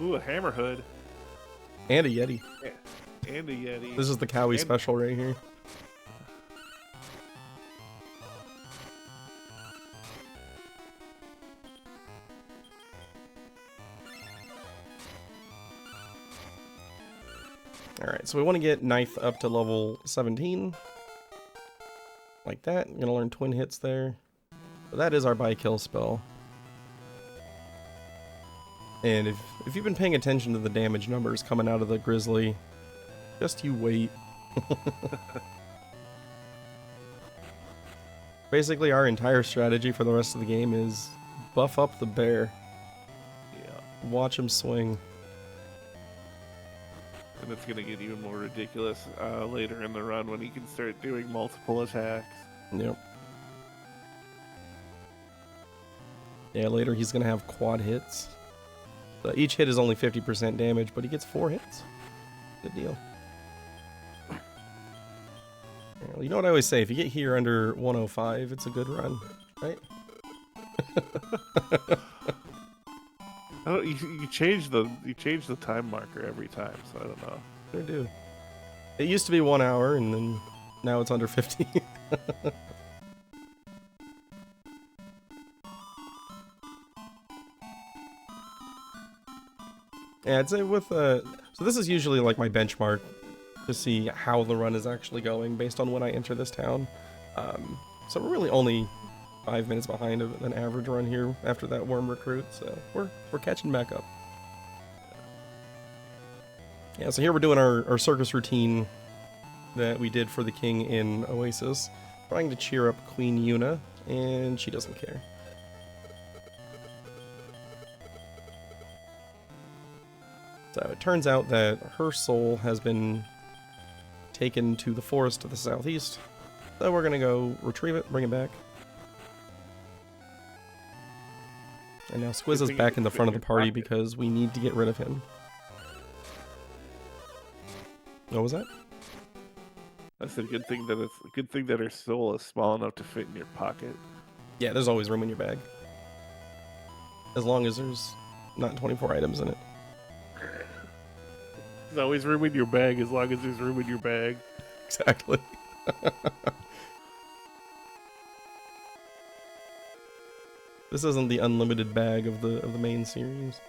Ooh, a hammerhood. And a yeti. Yeah. And a yeti. This is the Cowie special right here. Alright, so we want to get Knife up to level 17. Like that. I'm going to learn twin hits there. But that is our by-kill spell. And if you've been paying attention to the damage numbers coming out of the Grizzly, just you wait. Basically, our entire strategy for the rest of the game is buff up the bear. Yeah. Watch him swing. And it's going to get even more ridiculous later in the run when he can start doing multiple attacks. Yep. Yeah, later he's going to have quad hits. So each hit is only 50% damage, but he gets 4 hits. Good deal. Well, you know what I always say, if you get here under 105, it's a good run, right? I don't, you change the time marker every time, so I don't know. Sure do. It used to be 1 hour, and then now it's under 50. Yeah, I'd say with so this is usually like my benchmark to see how the run is actually going based on when I enter this town. So we're really only 5 minutes behind an average run here after that worm recruit, so we're catching back up. Yeah, so here we're doing our circus routine that we did for the king in Oasis, trying to cheer up Queen Yuna, and she doesn't care. So it turns out that her soul has been taken to the forest to the southeast, so we're gonna go retrieve it, bring it back. And now Squiz is back in the front of the party because we need to get rid of him. What was that? That's a good thing that her soul is small enough to fit in your pocket. Yeah, there's always room in your bag. As long as there's not 24 items in it. There's always room in your bag as long as there's room in your bag. Exactly. This isn't the unlimited bag of the main series.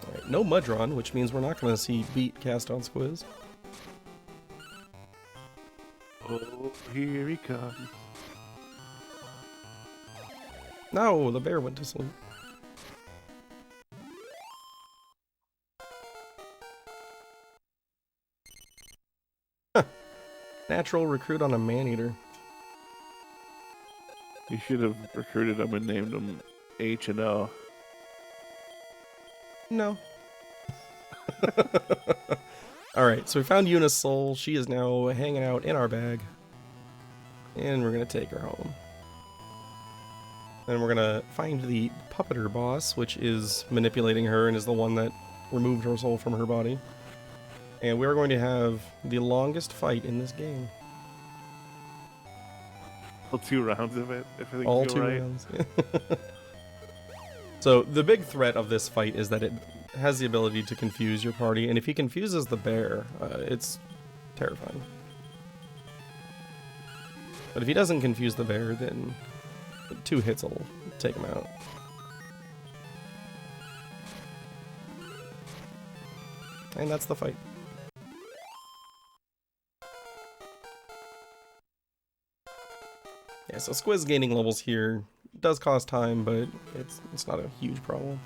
Alright, no Mudron, which means we're not going to see Beat cast on Squiz. Oh, here he comes. No, the bear went to sleep. Natural recruit on a man-eater. You should have recruited him and named him H and O. No. Alright, so we found Yuna's soul. She is now hanging out in our bag. And we're going to take her home. Then we're going to find the puppeter boss, which is manipulating her and is the one that removed her soul from her body. And we're going to have the longest fight in this game. All 2 rounds of it, if everything's All go 2 right. rounds. So the big threat of this fight is that it has the ability to confuse your party, and if he confuses the bear, it's terrifying. But if he doesn't confuse the bear, then 2 hits will take him out. And that's the fight. Yeah, so Squiz gaining levels here does cost time, but it's not a huge problem.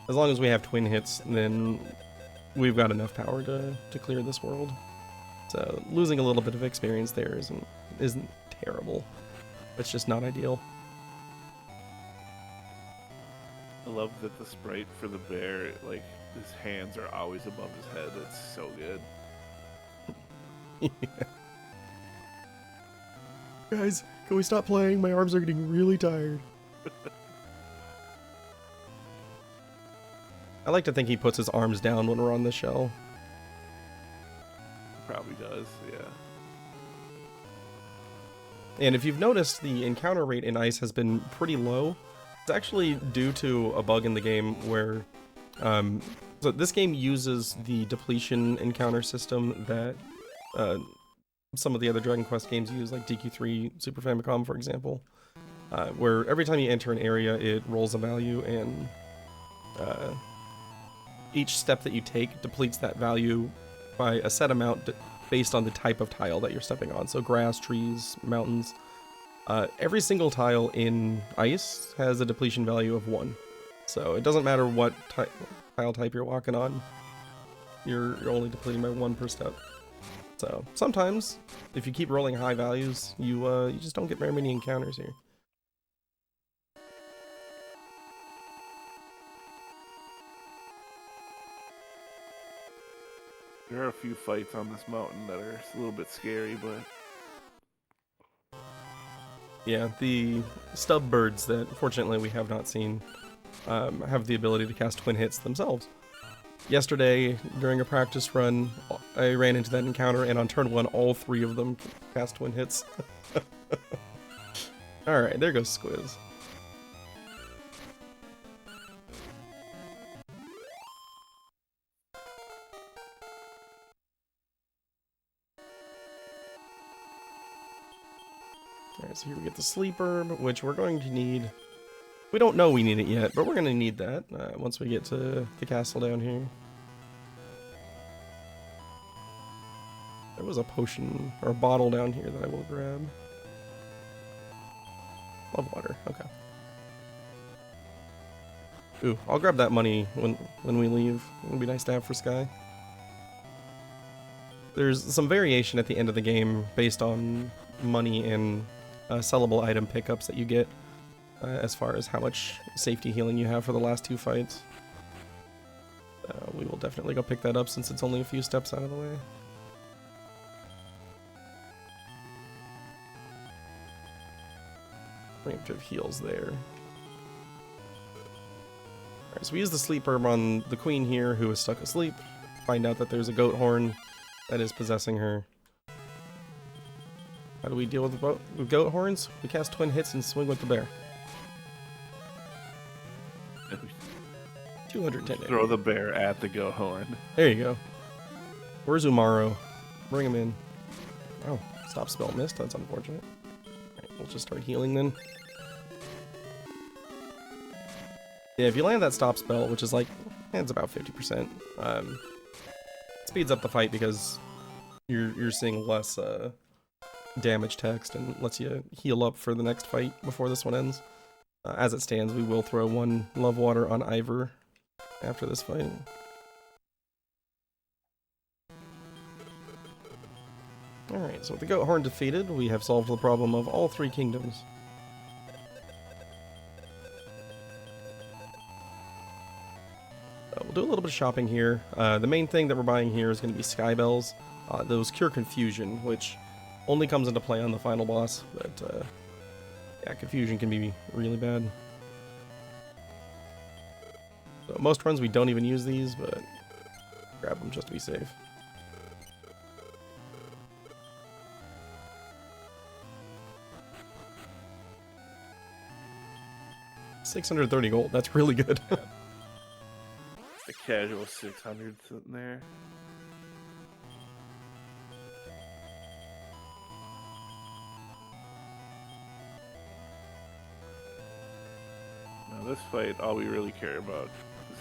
As long as we have twin hits, then we've got enough power to clear this world. So losing a little bit of experience there isn't terrible. It's just not ideal. I love that the sprite for the bear, like, his hands are always above his head. It's so good. Yeah. Guys, can we stop playing? My arms are getting really tired. I like to think he puts his arms down when we're on the shell. Probably does, yeah. And if you've noticed, the encounter rate in Ice has been pretty low. It's actually due to a bug in the game where... so this game uses the depletion encounter system that some of the other Dragon Quest games use, like DQ3 Super Famicom, for example. Where every time you enter an area, it rolls a value, and each step that you take depletes that value by a set amount based on the type of tile that you're stepping on. So grass, trees, mountains. Every single tile in Ice has a depletion value of 1. So it doesn't matter what tile type you're walking on. You're only depleting by 1 per step. So sometimes, if you keep rolling high values, you just don't get very many encounters here. There are a few fights on this mountain that are a little bit scary, but Yeah, the stub birds that fortunately we have not seen have the ability to cast twin hits themselves. Yesterday, during a practice run, I ran into that encounter, and on turn 1, all 3 of them cast twin hits. Alright, there goes Squiz. Alright, so here we get the sleeper, which we're going to need. We don't know we need it yet, but we're going to need that once we get to the castle down here. There was a potion, or a bottle down here that I will grab. Love water, okay. Ooh, I'll grab that money when we leave. It'll be nice to have for Sky. There's some variation at the end of the game based on money and sellable item pickups that you get as far as how much safety healing you have for the last 2 fights. We will definitely go pick that up since it's only a few steps out of the way. Preemptive heals there. Alright, so we use the sleep herb on the queen here who is stuck asleep. Find out that there's a goat horn that is possessing her. How do we deal with goat horns? We cast twin hits and swing with the bear. 210 damage. throw the bear at the goat horn. There you go. Where's Umaro? Bring him in. Oh, stop spell missed. That's unfortunate. Alright, we'll just start healing then. Yeah, if you land that stop spell, which is like, it's about 50%, speeds up the fight because you're seeing less damage text and lets you heal up for the next fight before this one ends. As it stands, we will throw 1 love water on Ivor after this fight. Alright, so with the goat horn defeated, we have solved the problem of all 3 kingdoms. We'll do a little bit of shopping here. The main thing that we're buying here is going to be Sky Bells. Those cure confusion, which only comes into play on the final boss, but yeah, confusion can be really bad. So most runs we don't even use these, but grab them just to be safe. $630 gold, that's really good. The casual 600 sitting there. Now this fight, all we really care about is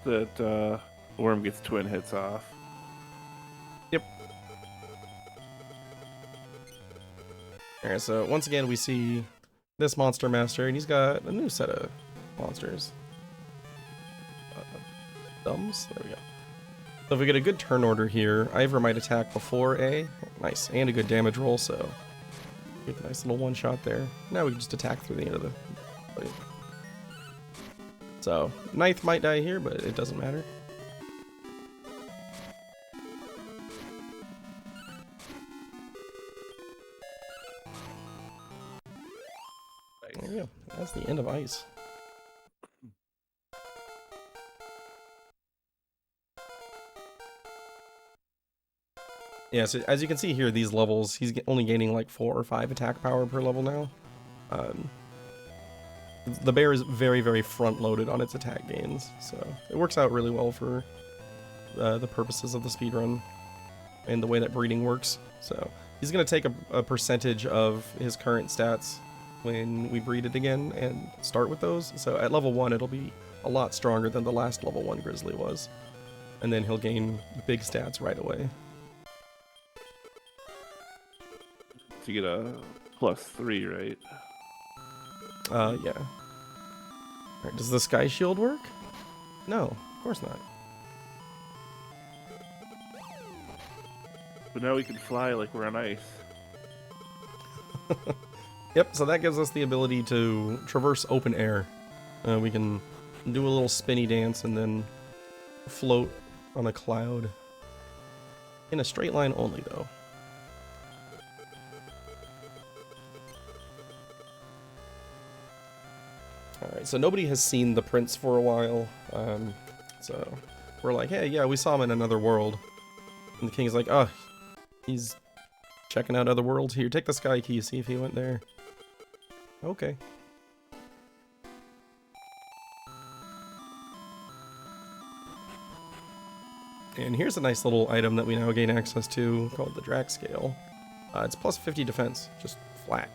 that Worm gets twin hits off. Yep. Alright, so once again we see this monster master, and he's got a new set of monsters. Thumbs? There we go. So if we get a good turn order here, Ivor might attack before A. Nice. And a good damage roll, so get a nice little one shot there. Now we can just attack through the end of the fight. So, Ninth might die here, but it doesn't matter. There we go. That's the end of Ice. Yeah, so as you can see here, these levels, he's only gaining like 4 or 5 attack power per level now. The bear is very, very front-loaded on its attack gains, so it works out really well for the purposes of the speedrun and the way that breeding works. So he's going to take a percentage of his current stats when we breed it again and start with those. So at level 1, it'll be a lot stronger than the last level 1 Grizzly was. And then he'll gain big stats right away. To get a +3, right? Yeah. Alright, does the Sky Shield work? No, of course not. But now we can fly like we're on ice. Yep, so that gives us the ability to traverse open air. We can do a little spinny dance and then float on a cloud. In a straight line only, though. Alright, so nobody has seen the prince for a while. So we're like, hey, yeah, we saw him in another world. And the king's like, oh, he's checking out other worlds. Here, take the sky key, see if he went there. Okay. And here's a nice little item that we now gain access to called the Drac Scale. It's plus 50 defense, just flat.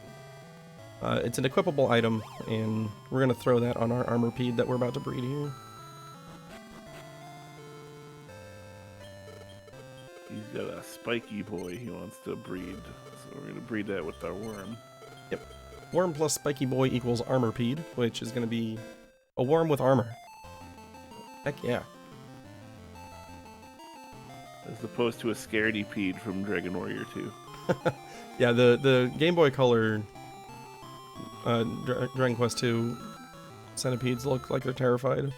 It's an equipable item, and we're going to throw that on our armorpede that we're about to breed here. He's got a spiky boy he wants to breed, so we're going to breed that with our worm. Yep. Worm plus spiky boy equals armorpede, which is going to be a worm with armor. Heck yeah. As opposed to a scaredy-pede from Dragon Warrior 2. Yeah, the Game Boy Color Dragon Quest 2 centipedes look like they're terrified.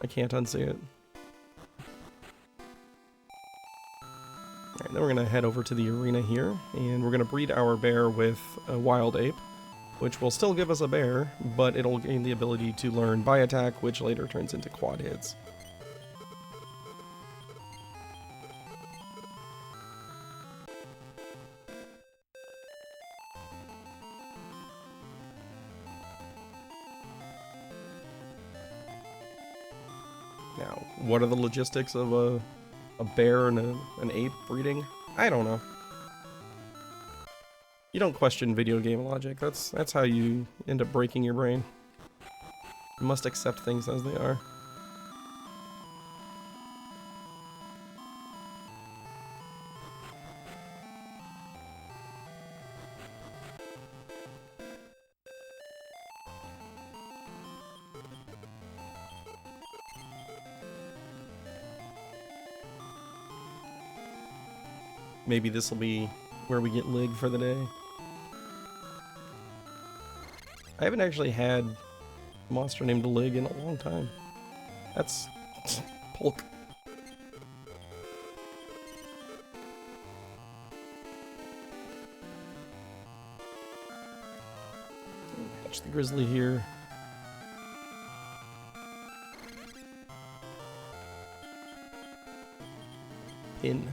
I can't unsee it. Alright, then we're going to head over to the arena here, and we're going to breed our bear with a wild ape, which will still give us a bear, but it'll gain the ability to learn by attack, which later turns into quad hits. Now, what are the logistics of a bear and an ape breeding? I don't know. You don't question video game logic. That's how you end up breaking your brain. You must accept things as they are. Maybe this will be where we get Lig for the day. I haven't actually had a monster named Lig in a long time. That's Polk. Catch the grizzly here. Pin.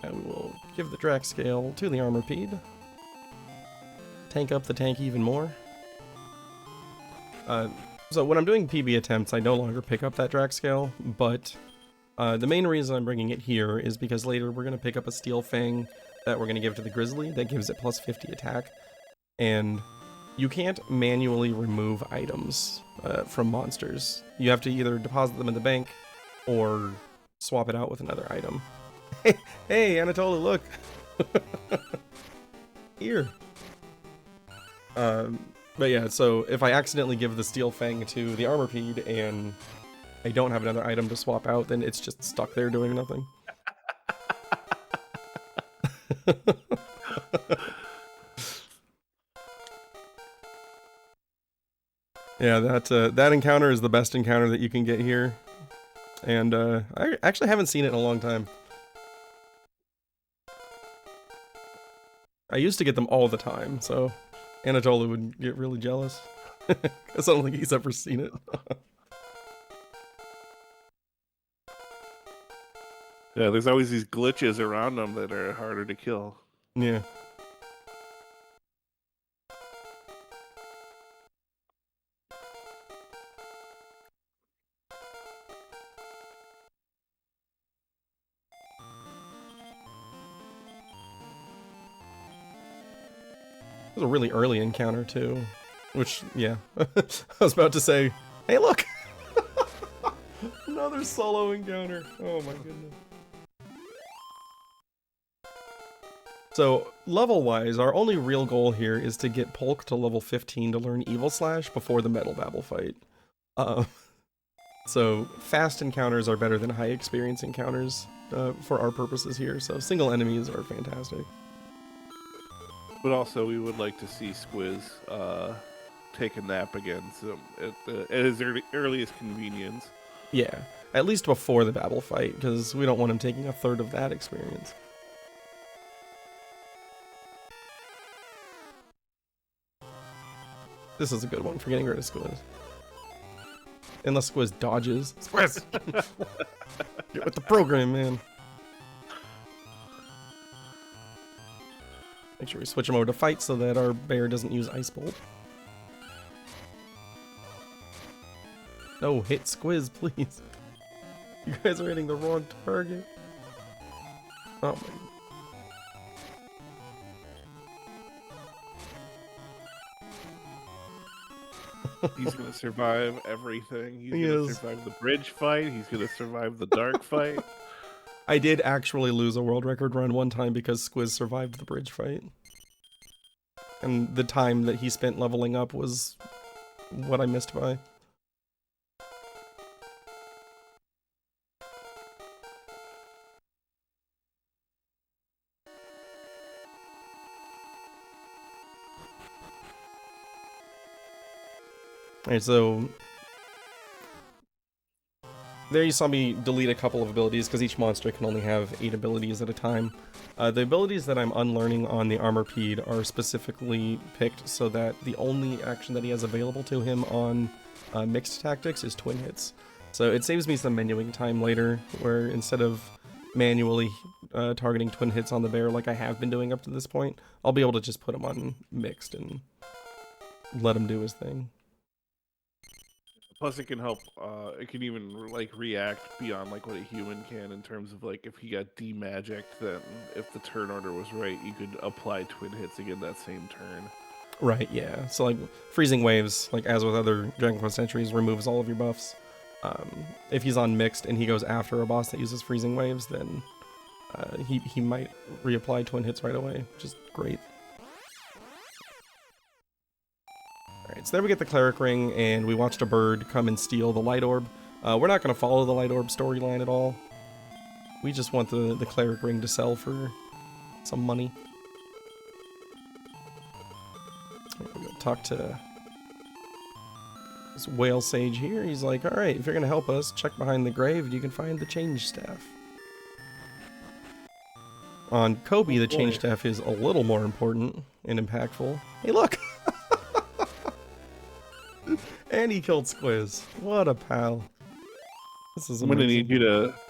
Now we will give the Drac Scale to the Armorpede. Tank up the tank even more. So when I'm doing PB attempts, I no longer pick up that Drac Scale, but the main reason I'm bringing it here is because later we're going to pick up a Steel Fang that we're going to give to the Grizzly that gives it plus 50 attack. And you can't manually remove items from monsters. You have to either deposit them in the bank or swap it out with another item. Hey, Anatoly, look! Here. But yeah, so if I accidentally give the Steel Fang to the Armorpede and I don't have another item to swap out, then it's just stuck there doing nothing. Yeah, that encounter is the best encounter that you can get here. And I actually haven't seen it in a long time. I used to get them all the time, so Anatoly would get really jealous. Because I don't think he's ever seen it. Yeah, there's always these glitches around them that are harder to kill. Yeah. It was a really early encounter, too. Which, yeah. I was about to say, hey, look! Another solo encounter. Oh my goodness. So, level-wise, our only real goal here is to get Polk to level 15 to learn Evil Slash before the Metal Babble fight. So, fast encounters are better than high experience encounters for our purposes here, so single enemies are fantastic. But also, we would like to see Squiz take a nap again, so at his earliest convenience. Yeah, at least before the Babel fight, because we don't want him taking a third of that experience. This is a good one for getting rid of Squiz. Unless Squiz dodges. Squiz! Get with the program, man. Make sure we switch him over to fight so that our bear doesn't use Ice Bolt. No, hit Squiz, please. You guys are hitting the wrong target. Oh my. He's gonna survive everything. He's He gonna is. survive the bridge fight. He's gonna survive the dark fight. I did actually lose a world record run one time because Squiz survived the bridge fight. And the time that he spent leveling up was what I missed by. Alright, so there you saw me delete a couple of abilities because each monster can only have 8 abilities at a time. The abilities that I'm unlearning on the Armorpede are specifically picked so that the only action that he has available to him on mixed tactics is twin hits. So it saves me some menuing time later, where instead of manually targeting twin hits on the bear like I have been doing up to this point, I'll be able to just put him on mixed and let him do his thing. Plus, it can help. It can even like react beyond like what a human can in terms of like if he got demagicked, then if the turn order was right, you could apply twin hits again that same turn. Right, yeah. So like freezing waves, like as with other Dragon Quest entries, removes all of your buffs. If he's on mixed and he goes after a boss that uses freezing waves, then he might reapply twin hits right away, which is great. Alright, so there we get the Cleric Ring, and we watched a bird come and steal the Light Orb. We're not going to follow the Light Orb storyline at all. We just want the Cleric Ring to sell for some money. We'll go talk to this Whale Sage here. He's like, alright, if you're going to help us, check behind the grave and you can find the Change Staff. On Kobe, the Change Staff is a little more important and impactful. Hey, look! And he killed Squiz. What a pal. This is amazing.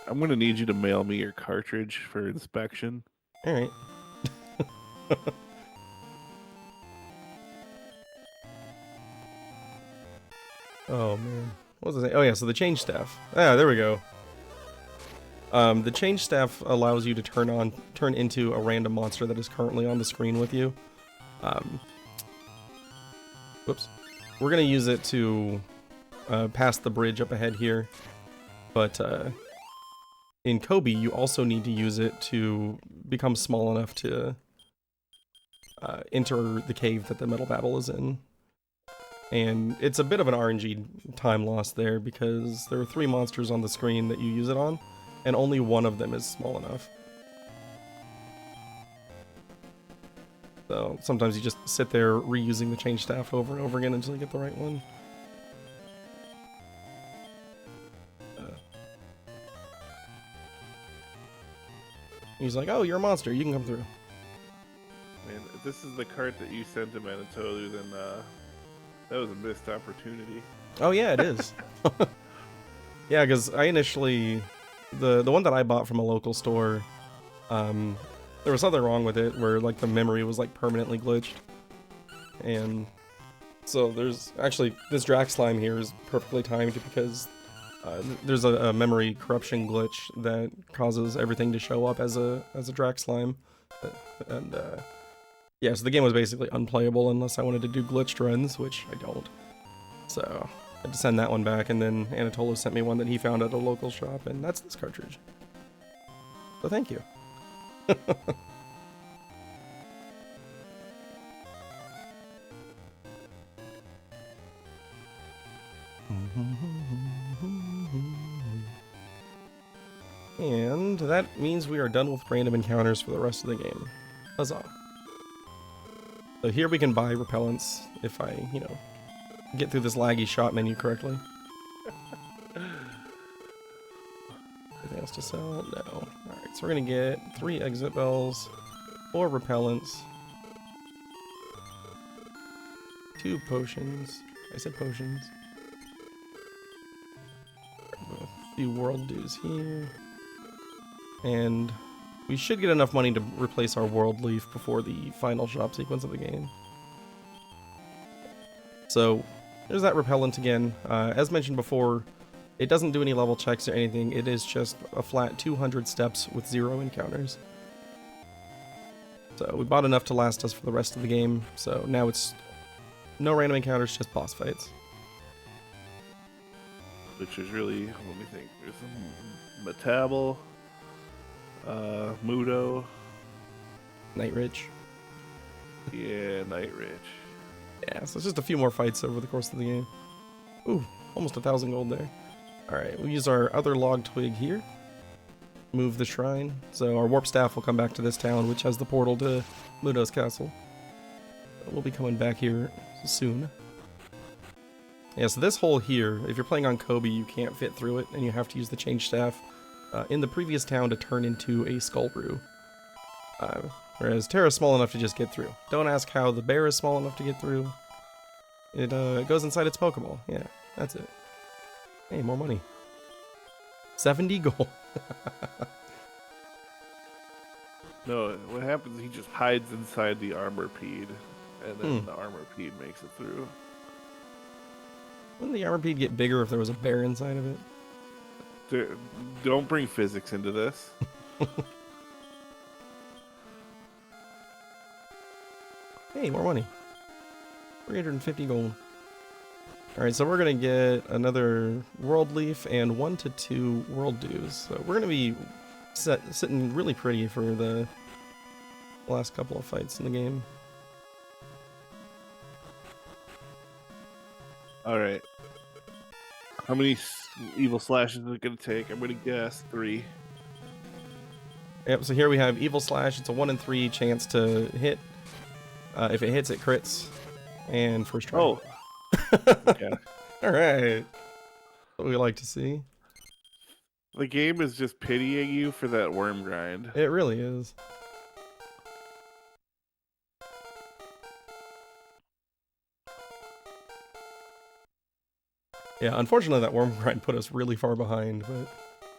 I'm gonna need you to mail me your cartridge for inspection. Alright. Oh man. What was I saying? Oh yeah, so the Change Staff. Ah, there we go. The Change Staff allows you to turn into a random monster that is currently on the screen with you. Whoops. We're gonna use it to pass the bridge up ahead here, but in Kobe you also need to use it to become small enough to enter the cave that the Metal Babel is in. And it's a bit of an RNG time loss there because there are 3 monsters on the screen that you use it on, and only one of them is small enough. So sometimes you just sit there reusing the Change Staff over and over again until you get the right one. He's like, oh, you're a monster, you can come through. Man, if this is the cart that you sent to Manitobu, then that was a missed opportunity. Oh yeah, it is. Yeah, because I initially... The one that I bought from a local store, there was something wrong with it where like the memory was like permanently glitched. And so there's actually... This Drac Slime here is perfectly timed because there's a memory corruption glitch that causes everything to show up as a Drac Slime. And yeah, so the game was basically unplayable unless I wanted to do glitched runs, which I don't. So I had to send that one back, and then Anatolo sent me one that he found at a local shop, and that's this cartridge. So thank you. And that means we are done with random encounters for the rest of the game. Huzzah. So here we can buy repellents if I, get through this laggy shop menu correctly. Anything else to sell? No. Alright, so we're gonna get 3 exit bells, 4 repellents, 2 potions. I said potions. A few world dues here. And we should get enough money to replace our world leaf before the final shop sequence of the game. So, there's that repellent again. As mentioned before, it doesn't do any level checks or anything. It is just a flat 200 steps with 0 encounters. So we bought enough to last us for the rest of the game. So now it's no random encounters, just boss fights. Which is really, let me think. There's a Metabel, Mudo. Night Ridge. Yeah, Night Ridge. Yeah, so it's just a few more fights over the course of the game. Ooh, almost 1,000 gold there. Alright, we'll use our other log twig here. Move the shrine. So our warp staff will come back to this town, which has the portal to Mudo's castle. We'll be coming back here soon. Yeah, so this hole here, if you're playing on Kobe, you can't fit through it, and you have to use the change staff in the previous town to turn into a skull brew. Whereas Terra's small enough to just get through. Don't ask how the bear is small enough to get through. It goes inside its Pokeball. Yeah, that's it. Hey, more money. 70 gold. No, what happens is he just hides inside the armor peed, and then the armor peed makes it through. Wouldn't the armor peed get bigger if there was a bear inside of it? Don't bring physics into this. Hey, more money. 350 gold. Alright, so we're going to get another world leaf and 1 to 2 world dues. So we're going to be sitting really pretty for the last couple of fights in the game. Alright. How many evil slashes is it going to take? I'm going to guess 3. Yep, so here we have Evil Slash. It's a 1 in 3 chance to hit. If it hits, it crits. And first try. Oh. Okay. Alright. What we like to see. The game is just pitying you for that worm grind. It really is. Yeah, unfortunately that worm grind put us really far behind, but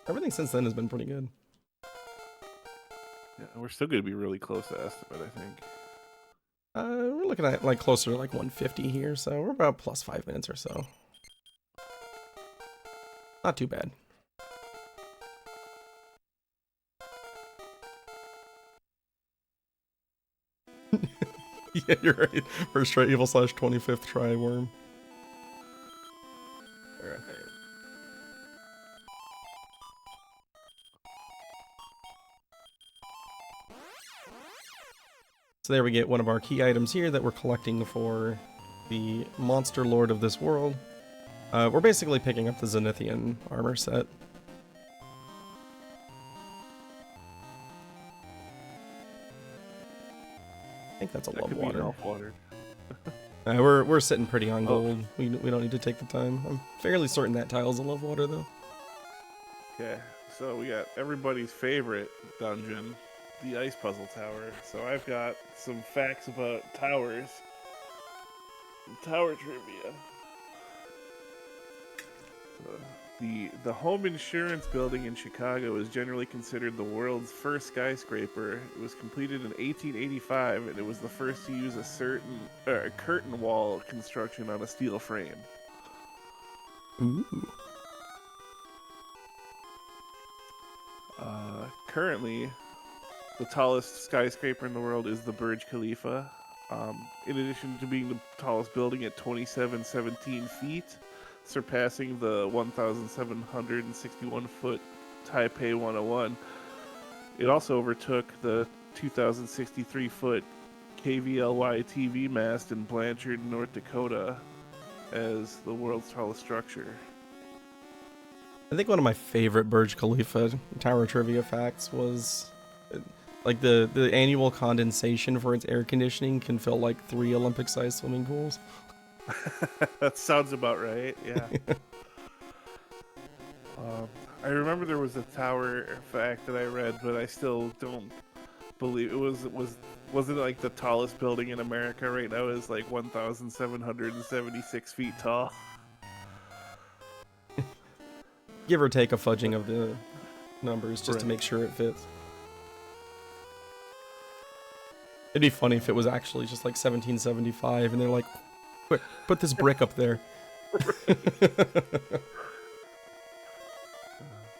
everything since then has been pretty good. Yeah, we're still going to be really close to estimate, I think. We're looking at like closer to like 150 here, so we're about plus 5 minutes or so. Not too bad. Yeah, you're right. First try Evil Slash, 25th try worm. Alright. So there we get one of our key items here that we're collecting for the monster lord of this world. We're basically picking up the Zenithian armor set. I think that's a love water. We're sitting pretty on gold. We don't need to take the time. I'm fairly certain that tile's a love water though. Okay, so we got everybody's favorite dungeon, the Ice Puzzle Tower. So I've got some facts about towers. Tower trivia. The home insurance building in Chicago is generally considered the world's first skyscraper. It was completed in 1885, and it was the first to use a curtain wall construction on a steel frame. Ooh. Currently, the tallest skyscraper in the world is the Burj Khalifa. In addition to being the tallest building at 2,717 feet, surpassing the 1,761-foot Taipei 101, it also overtook the 2,063-foot KVLY TV mast in Blanchard, North Dakota, as the world's tallest structure. I think one of my favorite Burj Khalifa tower trivia facts was like the annual condensation for its air conditioning can fill like 3 Olympic-sized swimming pools. That sounds about right. Yeah. I remember there was a tower fact that I read, but I still don't believe wasn't it like the tallest building in America right now is like 1,776 feet tall. Give or take a fudging of the numbers just to Right. make sure it fits. It'd be funny if it was actually just like 1775 and they're like, quick, put this brick up there.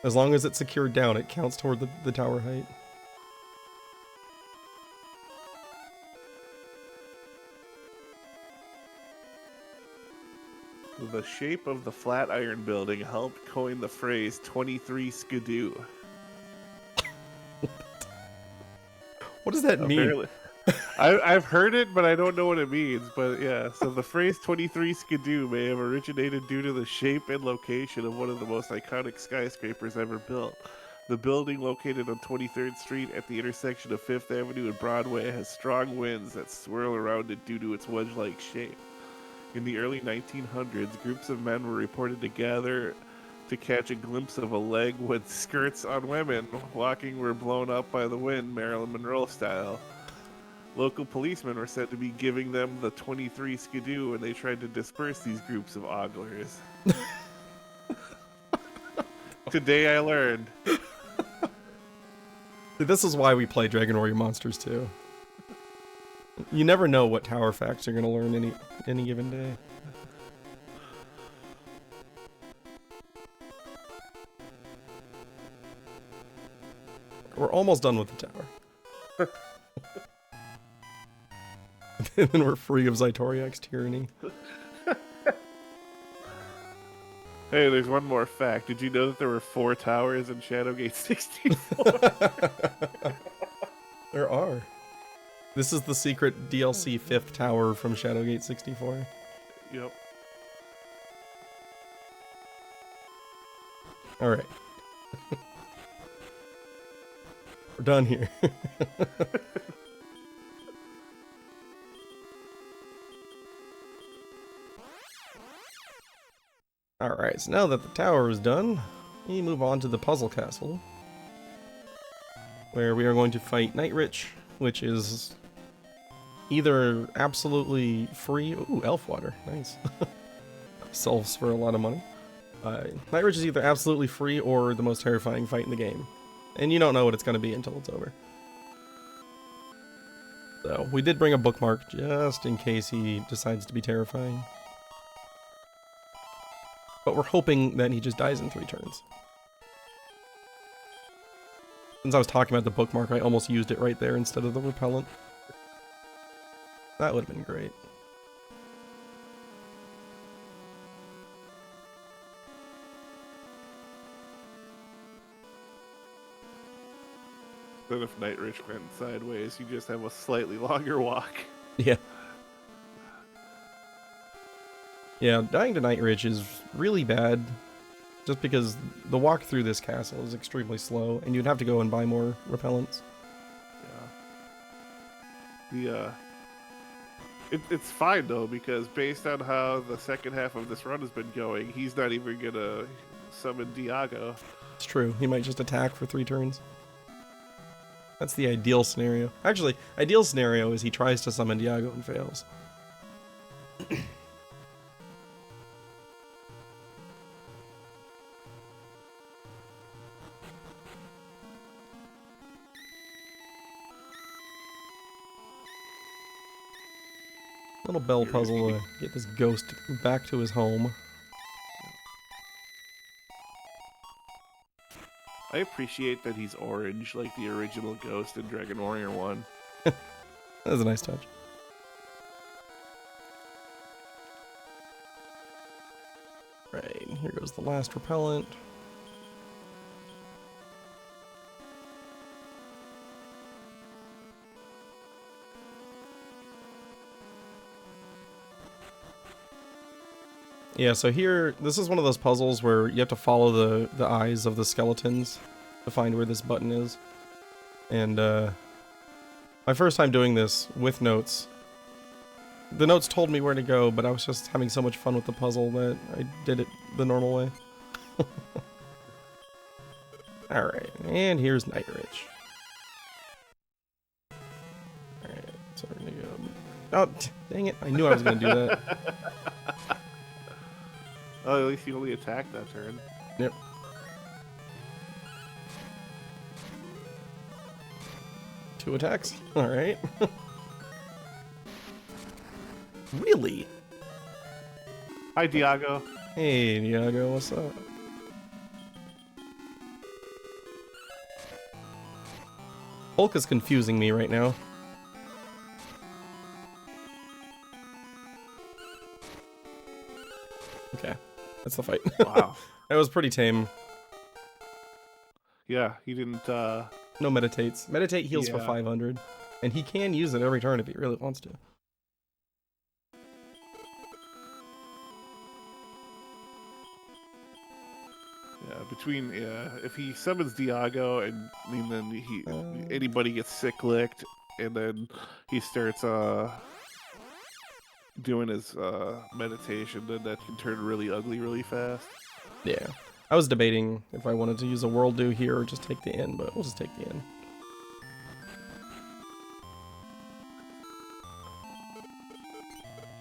As long as it's secured down, it counts toward the tower height. The shape of the Flatiron Building helped coin the phrase 23 skidoo. What does that mean? Apparently. I've heard it, but I don't know what it means. But yeah, so the phrase 23 skidoo may have originated due to the shape and location of one of the most iconic skyscrapers ever built. The building, located on 23rd Street at the intersection of 5th Avenue and Broadway, has strong winds that swirl around it due to its wedge-like shape. In the early 1900s, groups of men were reported to gather to catch a glimpse of a leg with skirts on women walking were blown up by the wind, Marilyn Monroe style. Local policemen were said to be giving them the 23 skidoo when they tried to disperse these groups of oglers. Today I learned. This is why we play Dragon Warrior Monsters too. You never know what tower facts you're gonna learn any given day. We're almost done with the tower. And then we're free of Zaitoriak's tyranny. Hey, there's one more fact. Did you know that there were 4 towers in Shadowgate 64? There are. This is the secret DLC 5th tower from Shadowgate 64. Yep. Alright. We're done here. Alright, so now that the tower is done, we move on to the puzzle castle, where we are going to fight Nightrich, which is either absolutely free... Ooh, elf water. Nice. Sells for a lot of money. Nightrich is either absolutely free or the most terrifying fight in the game. And you don't know what it's going to be until it's over. So, we did bring a bookmark just in case he decides to be terrifying. But we're hoping that he just dies in 3 turns. Since I was talking about the bookmark, I almost used it right there instead of the repellent. That would have been great. Then if Nightrich went sideways, you just have a slightly longer walk. Yeah. Yeah, dying to Nightrich is really bad, just because the walk through this castle is extremely slow, and you'd have to go and buy more repellents. Yeah. It's fine though, because based on how the second half of this run has been going, he's not even gonna summon Diago. It's true, he might just attack for 3 turns. That's the ideal scenario. Actually, ideal scenario is he tries to summon Diago and fails. Little bell puzzle to get this ghost back to his home. I appreciate that he's orange, like the original Ghost in Dragon Warrior 1. That was a nice touch. Right, here goes the last repellent. Yeah, so here, this is one of those puzzles where you have to follow the eyes of the skeletons to find where this button is. And, my first time doing this with notes, The notes told me where to go, but I was just having so much fun with the puzzle that I did it the normal way. Alright, and here's Night Ridge. Alright, so we're gonna go... Oh, dang it, I knew I was gonna do that. Oh, at least you only attacked that turn. Yep. Two attacks? Alright. Really? Hi, Diago. Hey, Diago, what's up? Hulk is confusing me right now. Okay, that's the fight. Wow. That was pretty tame. Yeah, he didn't, No meditates. Meditate heals for Yeah. 500. And he can use it every turn if he really wants to. Yeah, between if he summons Diago and then anybody gets sick licked, and then he starts doing his meditation, then that can turn really ugly really fast. Yeah. I was debating if I wanted to use a World Do here or just take the inn, but we'll just take the inn.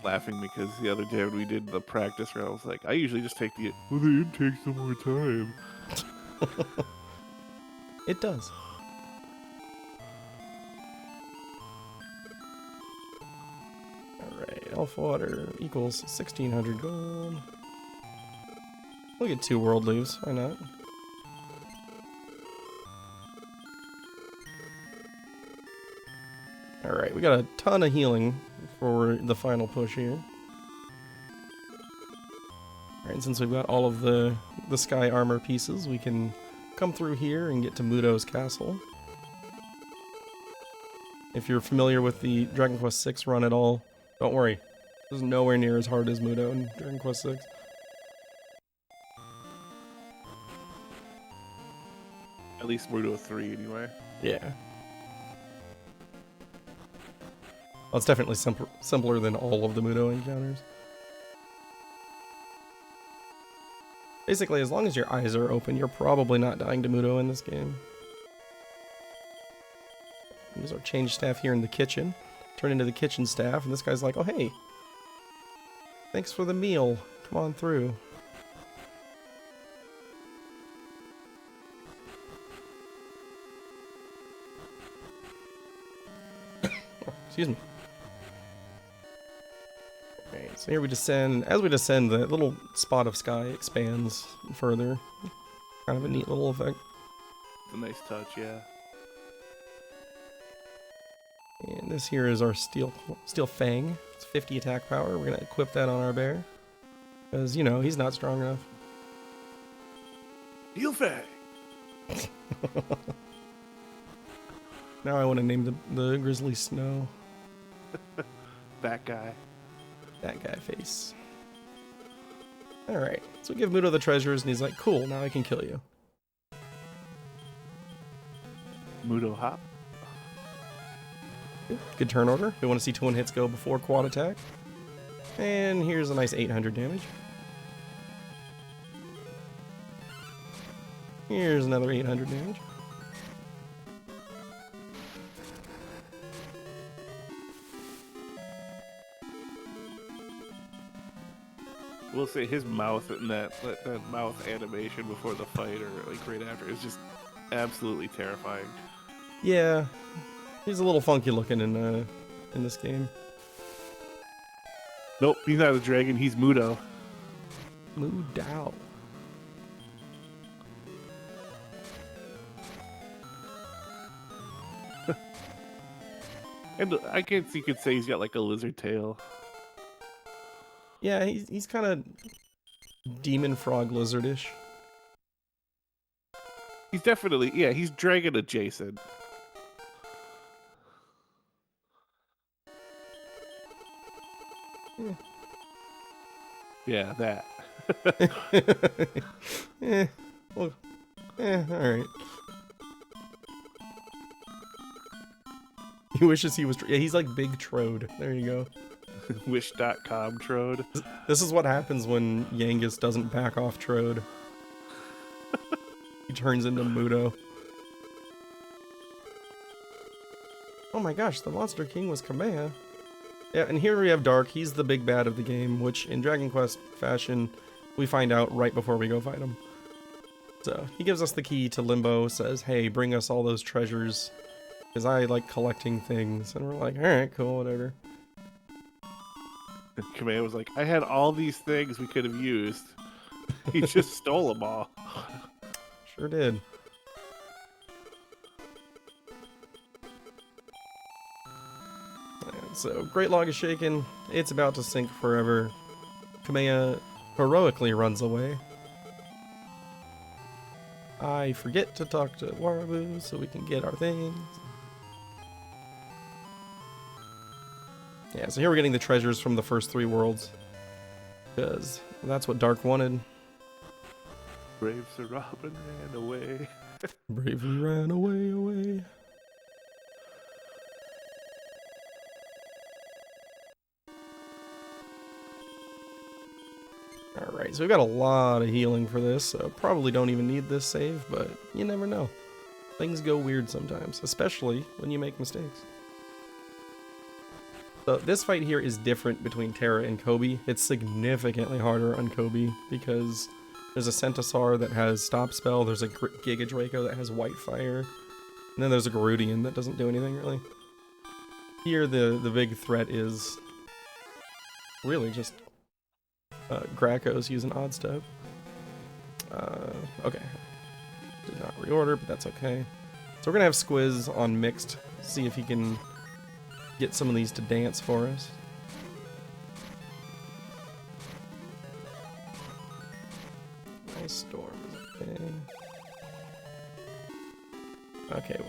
Laughing because the other day when we did the practice round, I was like, I usually just take the well, the inn takes some more time. It does. Alright, Elf Water equals 1600 gold. We'll get 2 world leaves, why not? Alright, we got a ton of healing for the final push here. Alright, since we've got all of the sky armor pieces, we can come through here and get to Mudo's castle. If you're familiar with the Dragon Quest VI run at all, don't worry. It's nowhere near as hard as Mudo in Dragon Quest VI. At least we're to a 3 anyway. Yeah. Well, it's definitely simpler than all of the Mudo encounters. Basically, as long as your eyes are open, you're probably not dying to Mudo in this game. Use our change staff here in the kitchen. Turn into the kitchen staff, and this guy's like, oh hey, thanks for the meal. Come on through. Oh, excuse me. Alright, so here we descend. As we descend, the little spot of sky expands further. Kind of a neat little effect. It's a nice touch, yeah. And this here is our Steel Fang. It's 50 attack power. We're going to equip that on our bear. Because, you know, he's not strong enough. Steel Fang! Now I want to name the Grizzly Snow. That guy. That guy face. Alright, so we give Mudo the treasures and he's like, cool, now I can kill you. Mudo hop. Good turn order. We want to see twin hits go before quad attack. And here's a nice 800 damage. Here's another 800 damage. We'll say his mouth and that mouth animation before the fight or like right after is just absolutely terrifying. Yeah, he's a little funky looking in this game. Nope, he's not a dragon, he's Mudo. Mudao. And I guess you could say he's got like a lizard tail. Yeah, he's kind of demon frog lizardish. He's definitely, yeah, he's dragon adjacent. Yeah, that. Well, alright. He wishes he was... Yeah, he's like Big Trode. There you go. Wish.com trode. This is what happens when Yangus doesn't back off Trode. He turns into Mudo. Oh my gosh, the Monster King was Kamea. Yeah, and here we have Dark. He's the big bad of the game, which in Dragon Quest fashion, we find out right before we go fight him. So, he gives us the key to Limbo, says, hey, bring us all those treasures, because I like collecting things. And we're like, alright, cool, whatever. And Kamea was like, I had all these things we could have used. He just stole them all. Sure did. And so, Great Log is shaken. It's about to sink forever. Kamea heroically runs away. I forget to talk to Warabu so we can get our things. Yeah, so here we're getting the treasures from the first 3 worlds. Because that's what Dark wanted. Brave Sir Robin ran away. Bravely ran away. Alright, so we've got a lot of healing for this, so probably don't even need this save, but you never know. Things go weird sometimes, especially when you make mistakes. So this fight here is different between Terra and Kobe. It's significantly harder on Kobe because there's a Centaur that has Stop Spell, there's a Giga Draco that has White Fire, and then there's a Garudian that doesn't do anything really. Here the big threat is really just Gracos using Odd Step. Okay. Did not reorder, but that's okay. So we're gonna have Squiz on mixed, see if he can get some of these to dance for us. Nice storm. Okay. Okay.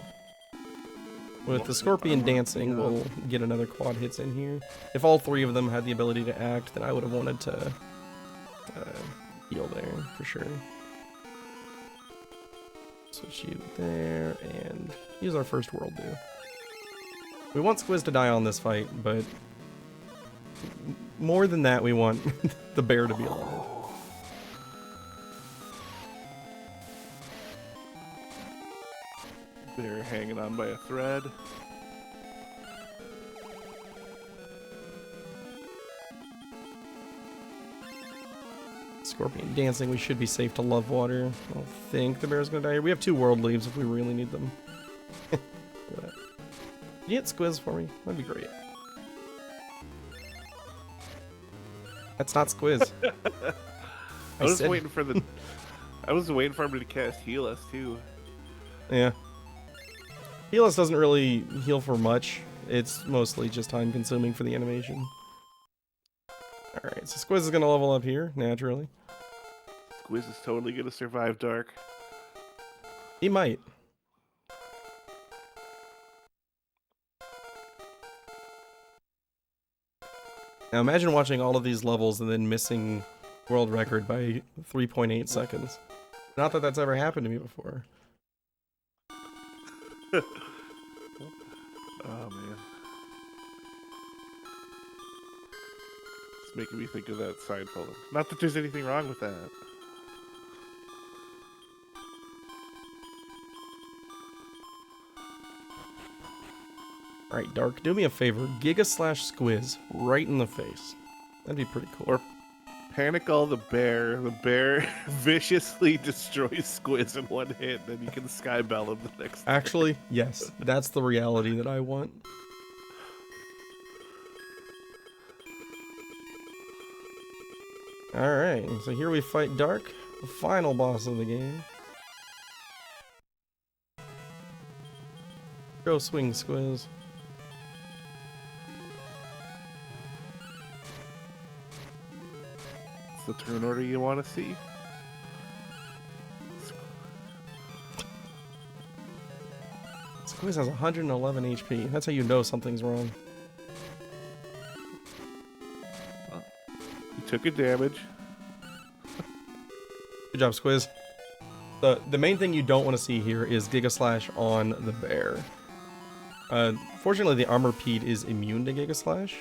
With the Scorpion dancing, we'll get another quad hits in here. If all 3 of them had the ability to act, then I would have wanted to heal there for sure. Switch you there and use our first world do. We want Squiz to die on this fight, but more than that, we want the bear to be alive. They're hanging on by a thread. Scorpion dancing, we should be safe to Love Water. I don't think the bear's gonna die here. We have 2 world leaves if we really need them. Look at that. Can you hit Squiz for me? That'd be great. That's not Squiz. I was waiting for the. I was waiting for him to cast Heal Us too. Yeah. Heal Us doesn't really heal for much. It's mostly just time consuming for the animation. Alright, so Squiz is gonna level up here, naturally. Squiz is totally gonna survive Dark. He might. Now imagine watching all of these levels and then missing world record by 3.8 seconds. Not that that's ever happened to me before. Oh man. It's making me think of that Seinfeld. Not that there's anything wrong with that. Alright, Dark, do me a favor. Giga slash Squiz right in the face. That'd be pretty cool. Or Panic All the bear. The bear viciously destroys Squiz in 1 hit, then you can Skybell him the next Actually, yes. That's the reality that I want. Alright, so here we fight Dark, the final boss of the game. Go swing, Squiz. the turn order you want to see. Squiz has 111 HP. That's how you know something's wrong. Well, he took a damage. Good job, Squiz. The main thing you don't want to see here is Giga Slash on the bear. Fortunately, the Armor Pete is immune to Giga Slash.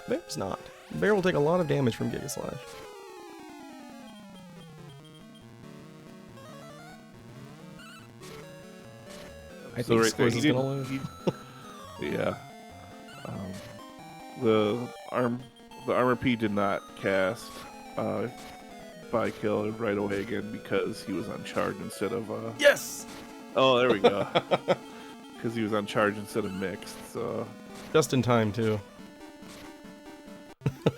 Bear's not. Bear will take a lot of damage from Giga Slash. I think Squiz is gonna live. Yeah. The armor P did not cast by kill right away again because he was on charge instead of Yes. Oh, there we go. Because he was on charge instead of mixed. So just in time too.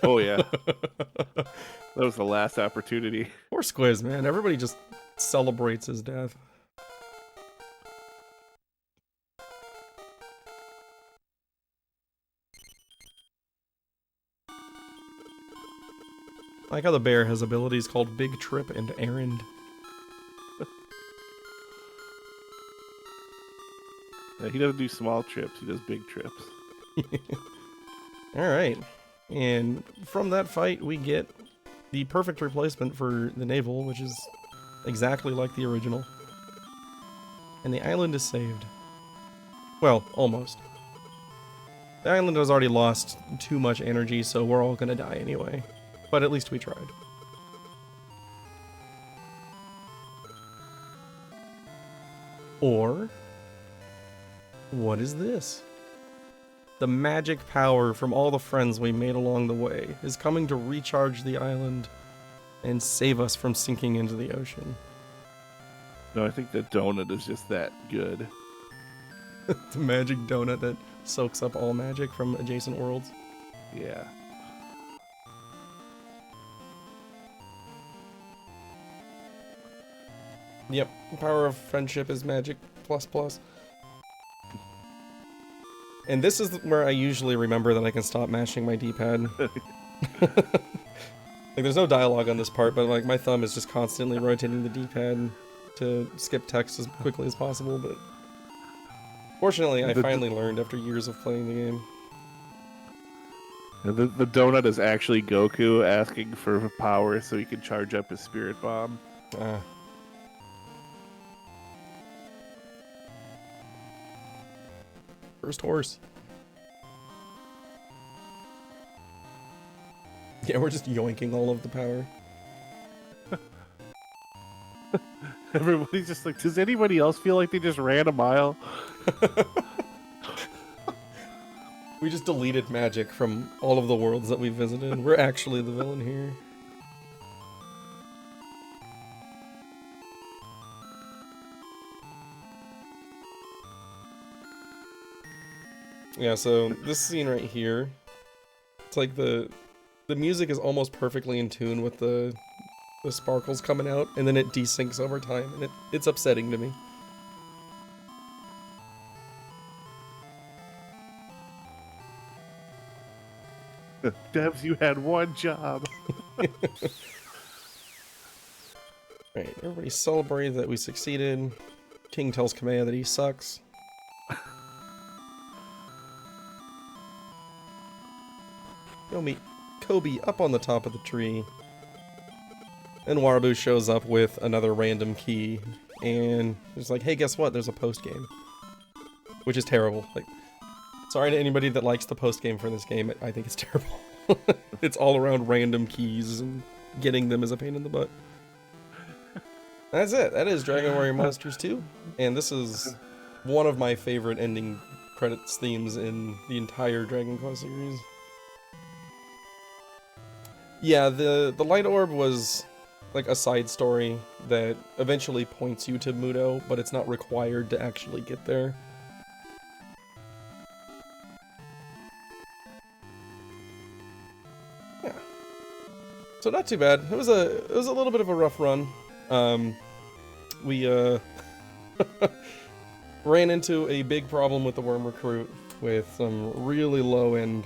Oh yeah. That was the last opportunity. Poor Squiz, man. Everybody just celebrates his death. I like how the bear has abilities called Big Trip and Errand. Yeah, he doesn't do small trips, he does big trips. Alright. And from that fight, we get the perfect replacement for the naval, which is exactly like the original. And the island is saved. Well, almost. The island has already lost too much energy, so we're all gonna die anyway. But at least we tried. Or, what is this? The magic power from all the friends we made along the way is coming to recharge the island and save us from sinking into the ocean. No, I think the donut is just that good. The magic donut that soaks up all magic from adjacent worlds. Yeah. Yep, power of friendship is magic plus plus. And this is where I usually remember that I can stop mashing my D-pad. Like, there's no dialogue on this part, but like my thumb is just constantly rotating the D-pad to skip text as quickly as possible, but fortunately I finally learned after years of playing the game. The donut is actually Goku asking for power so he can charge up his spirit bomb. First horse. Yeah, we're just yoinking all of the power. Everybody's just like, does anybody else feel like they just ran a mile? We just deleted magic from all of the worlds that we visited. We're actually the villain here. Yeah, so this scene right here, it's like the music is almost perfectly in tune with the sparkles coming out, and then it desyncs over time, and it's upsetting to me. Devs, you had one job. Right, everybody celebrates that we succeeded. King tells Kamea that he sucks. You'll meet Kobe up on the top of the tree. And Warabu shows up with another random key, and it's like, hey, guess what? There's a post-game. Which is terrible. Like, sorry to anybody that likes the post-game for this game, I think it's terrible. It's all around random keys, and getting them is a pain in the butt. That's it. That is Dragon Warrior Monsters 2, and this is one of my favorite ending credits themes in the entire Dragon Quest series. Yeah, the light orb was like a side story that eventually points you to Muto, but it's not required to actually get there. Yeah. So not too bad. It was a little bit of a rough run. We ran into a big problem with the worm recruit with some really low end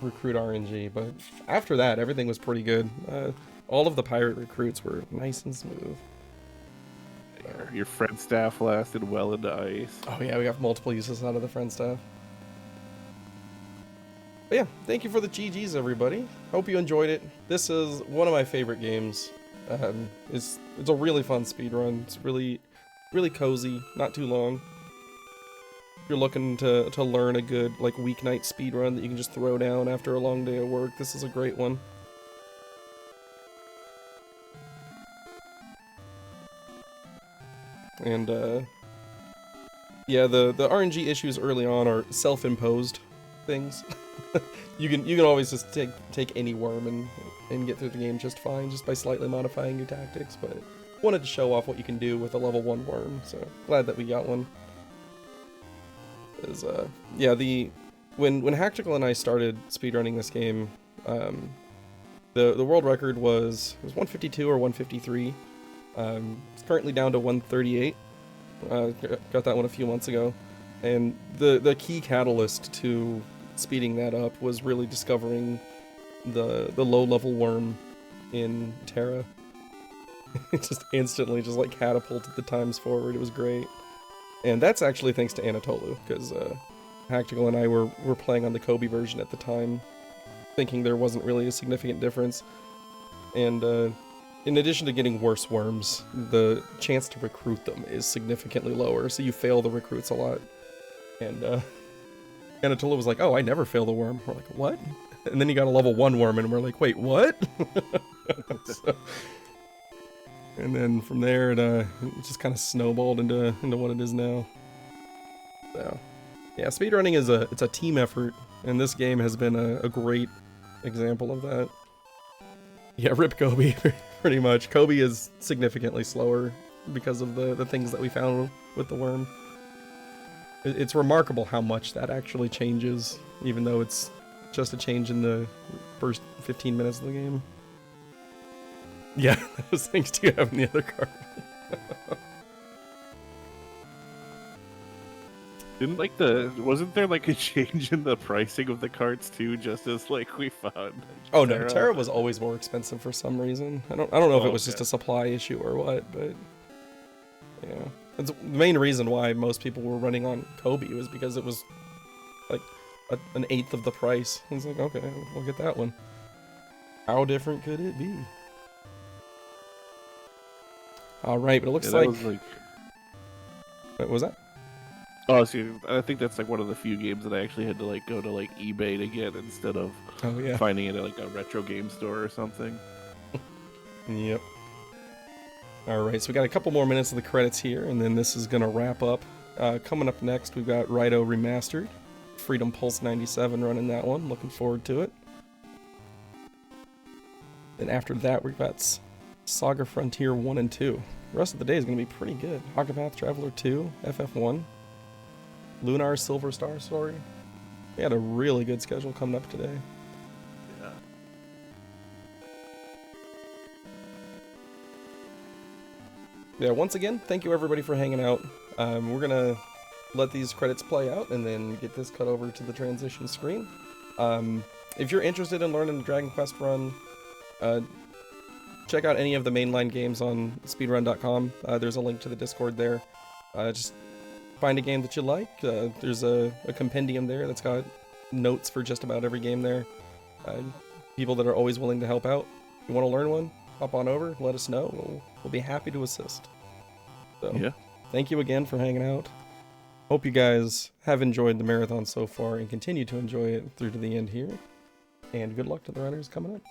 recruit RNG, but after that everything was pretty good. All of the pirate recruits were nice and smooth. Your friend staff lasted well into ice. Oh yeah, we got multiple uses out of the friend staff. But yeah, thank you for the GGs, everybody. Hope you enjoyed it. This is one of my favorite games. It's a really fun speedrun. It's really cozy, not too long. you're looking to learn a good like weeknight speedrun that you can just throw down after a long day of work, this is a great one. And yeah, the RNG issues early on are self-imposed things. you can always just take any worm and get through the game just fine, just by slightly modifying your tactics. But wanted to show off what you can do with a level 1 worm, so glad that we got one. Yeah, when Hactical and I started speedrunning this game, the world record was 152 or 153. It's currently down to 138. Got that one a few months ago, and the key catalyst to speeding that up was really discovering the low level worm in Terra. It just instantly just like catapulted the times forward. It was great. And that's actually thanks to Anatolu, because Hactical and I were playing on the Kobe version at the time, thinking there wasn't really a significant difference. And in addition to getting worse worms, the chance to recruit them is significantly lower, so you fail the recruits a lot. And Anatolu was like, oh, I never fail the worm. We're like, what? And then he got a level 1 worm, and we're like, wait, what? So, and then from there, it just kind of snowballed into what it is now. So, yeah, speedrunning is it's a team effort, and this game has been a great example of that. Yeah, rip Kobe, pretty much. Kobe is significantly slower because of the things that we found with the worm. It's remarkable how much that actually changes, even though it's just a change in the first 15 minutes of the game. Yeah, those things do have in the other card. Wasn't there like a change in the pricing of the cards too, just as like we found? Oh no, Terra was always more expensive for some reason. I don't know if it was just a supply issue or what, but yeah. That's the main reason why most people were running on Kobe was because it was like an eighth of the price. I was like, okay, we'll get that one. How different could it be? Alright, but it looks like... What was that? Oh, see, I think that's like one of the few games that I actually had to like go to like eBay to get instead of finding it at like a retro game store or something. Yep. Alright, so we got a couple more minutes of the credits here, and then this is going to wrap up. Coming up next, we've got Rito Remastered. Freedom Pulse 97 running that one. Looking forward to it. Then after that, we've got Saga Frontier 1 and 2. The rest of the day is going to be pretty good. Octopath Traveler 2, FF1, Lunar Silver Star Story. We had a really good schedule coming up today. Yeah. Yeah, once again, thank you everybody for hanging out. We're going to let these credits play out and then get this cut over to the transition screen. If you're interested in learning the Dragon Quest run, check out any of the mainline games on speedrun.com. There's a link to the Discord there. Just find a game that you like. There's a compendium there that's got notes for just about every game there. People that are always willing to help out. If you want to learn one, hop on over, let us know. We'll be happy to assist. So, yeah. Thank you again for hanging out. Hope you guys have enjoyed the marathon so far and continue to enjoy it through to the end here. And good luck to the runners coming up.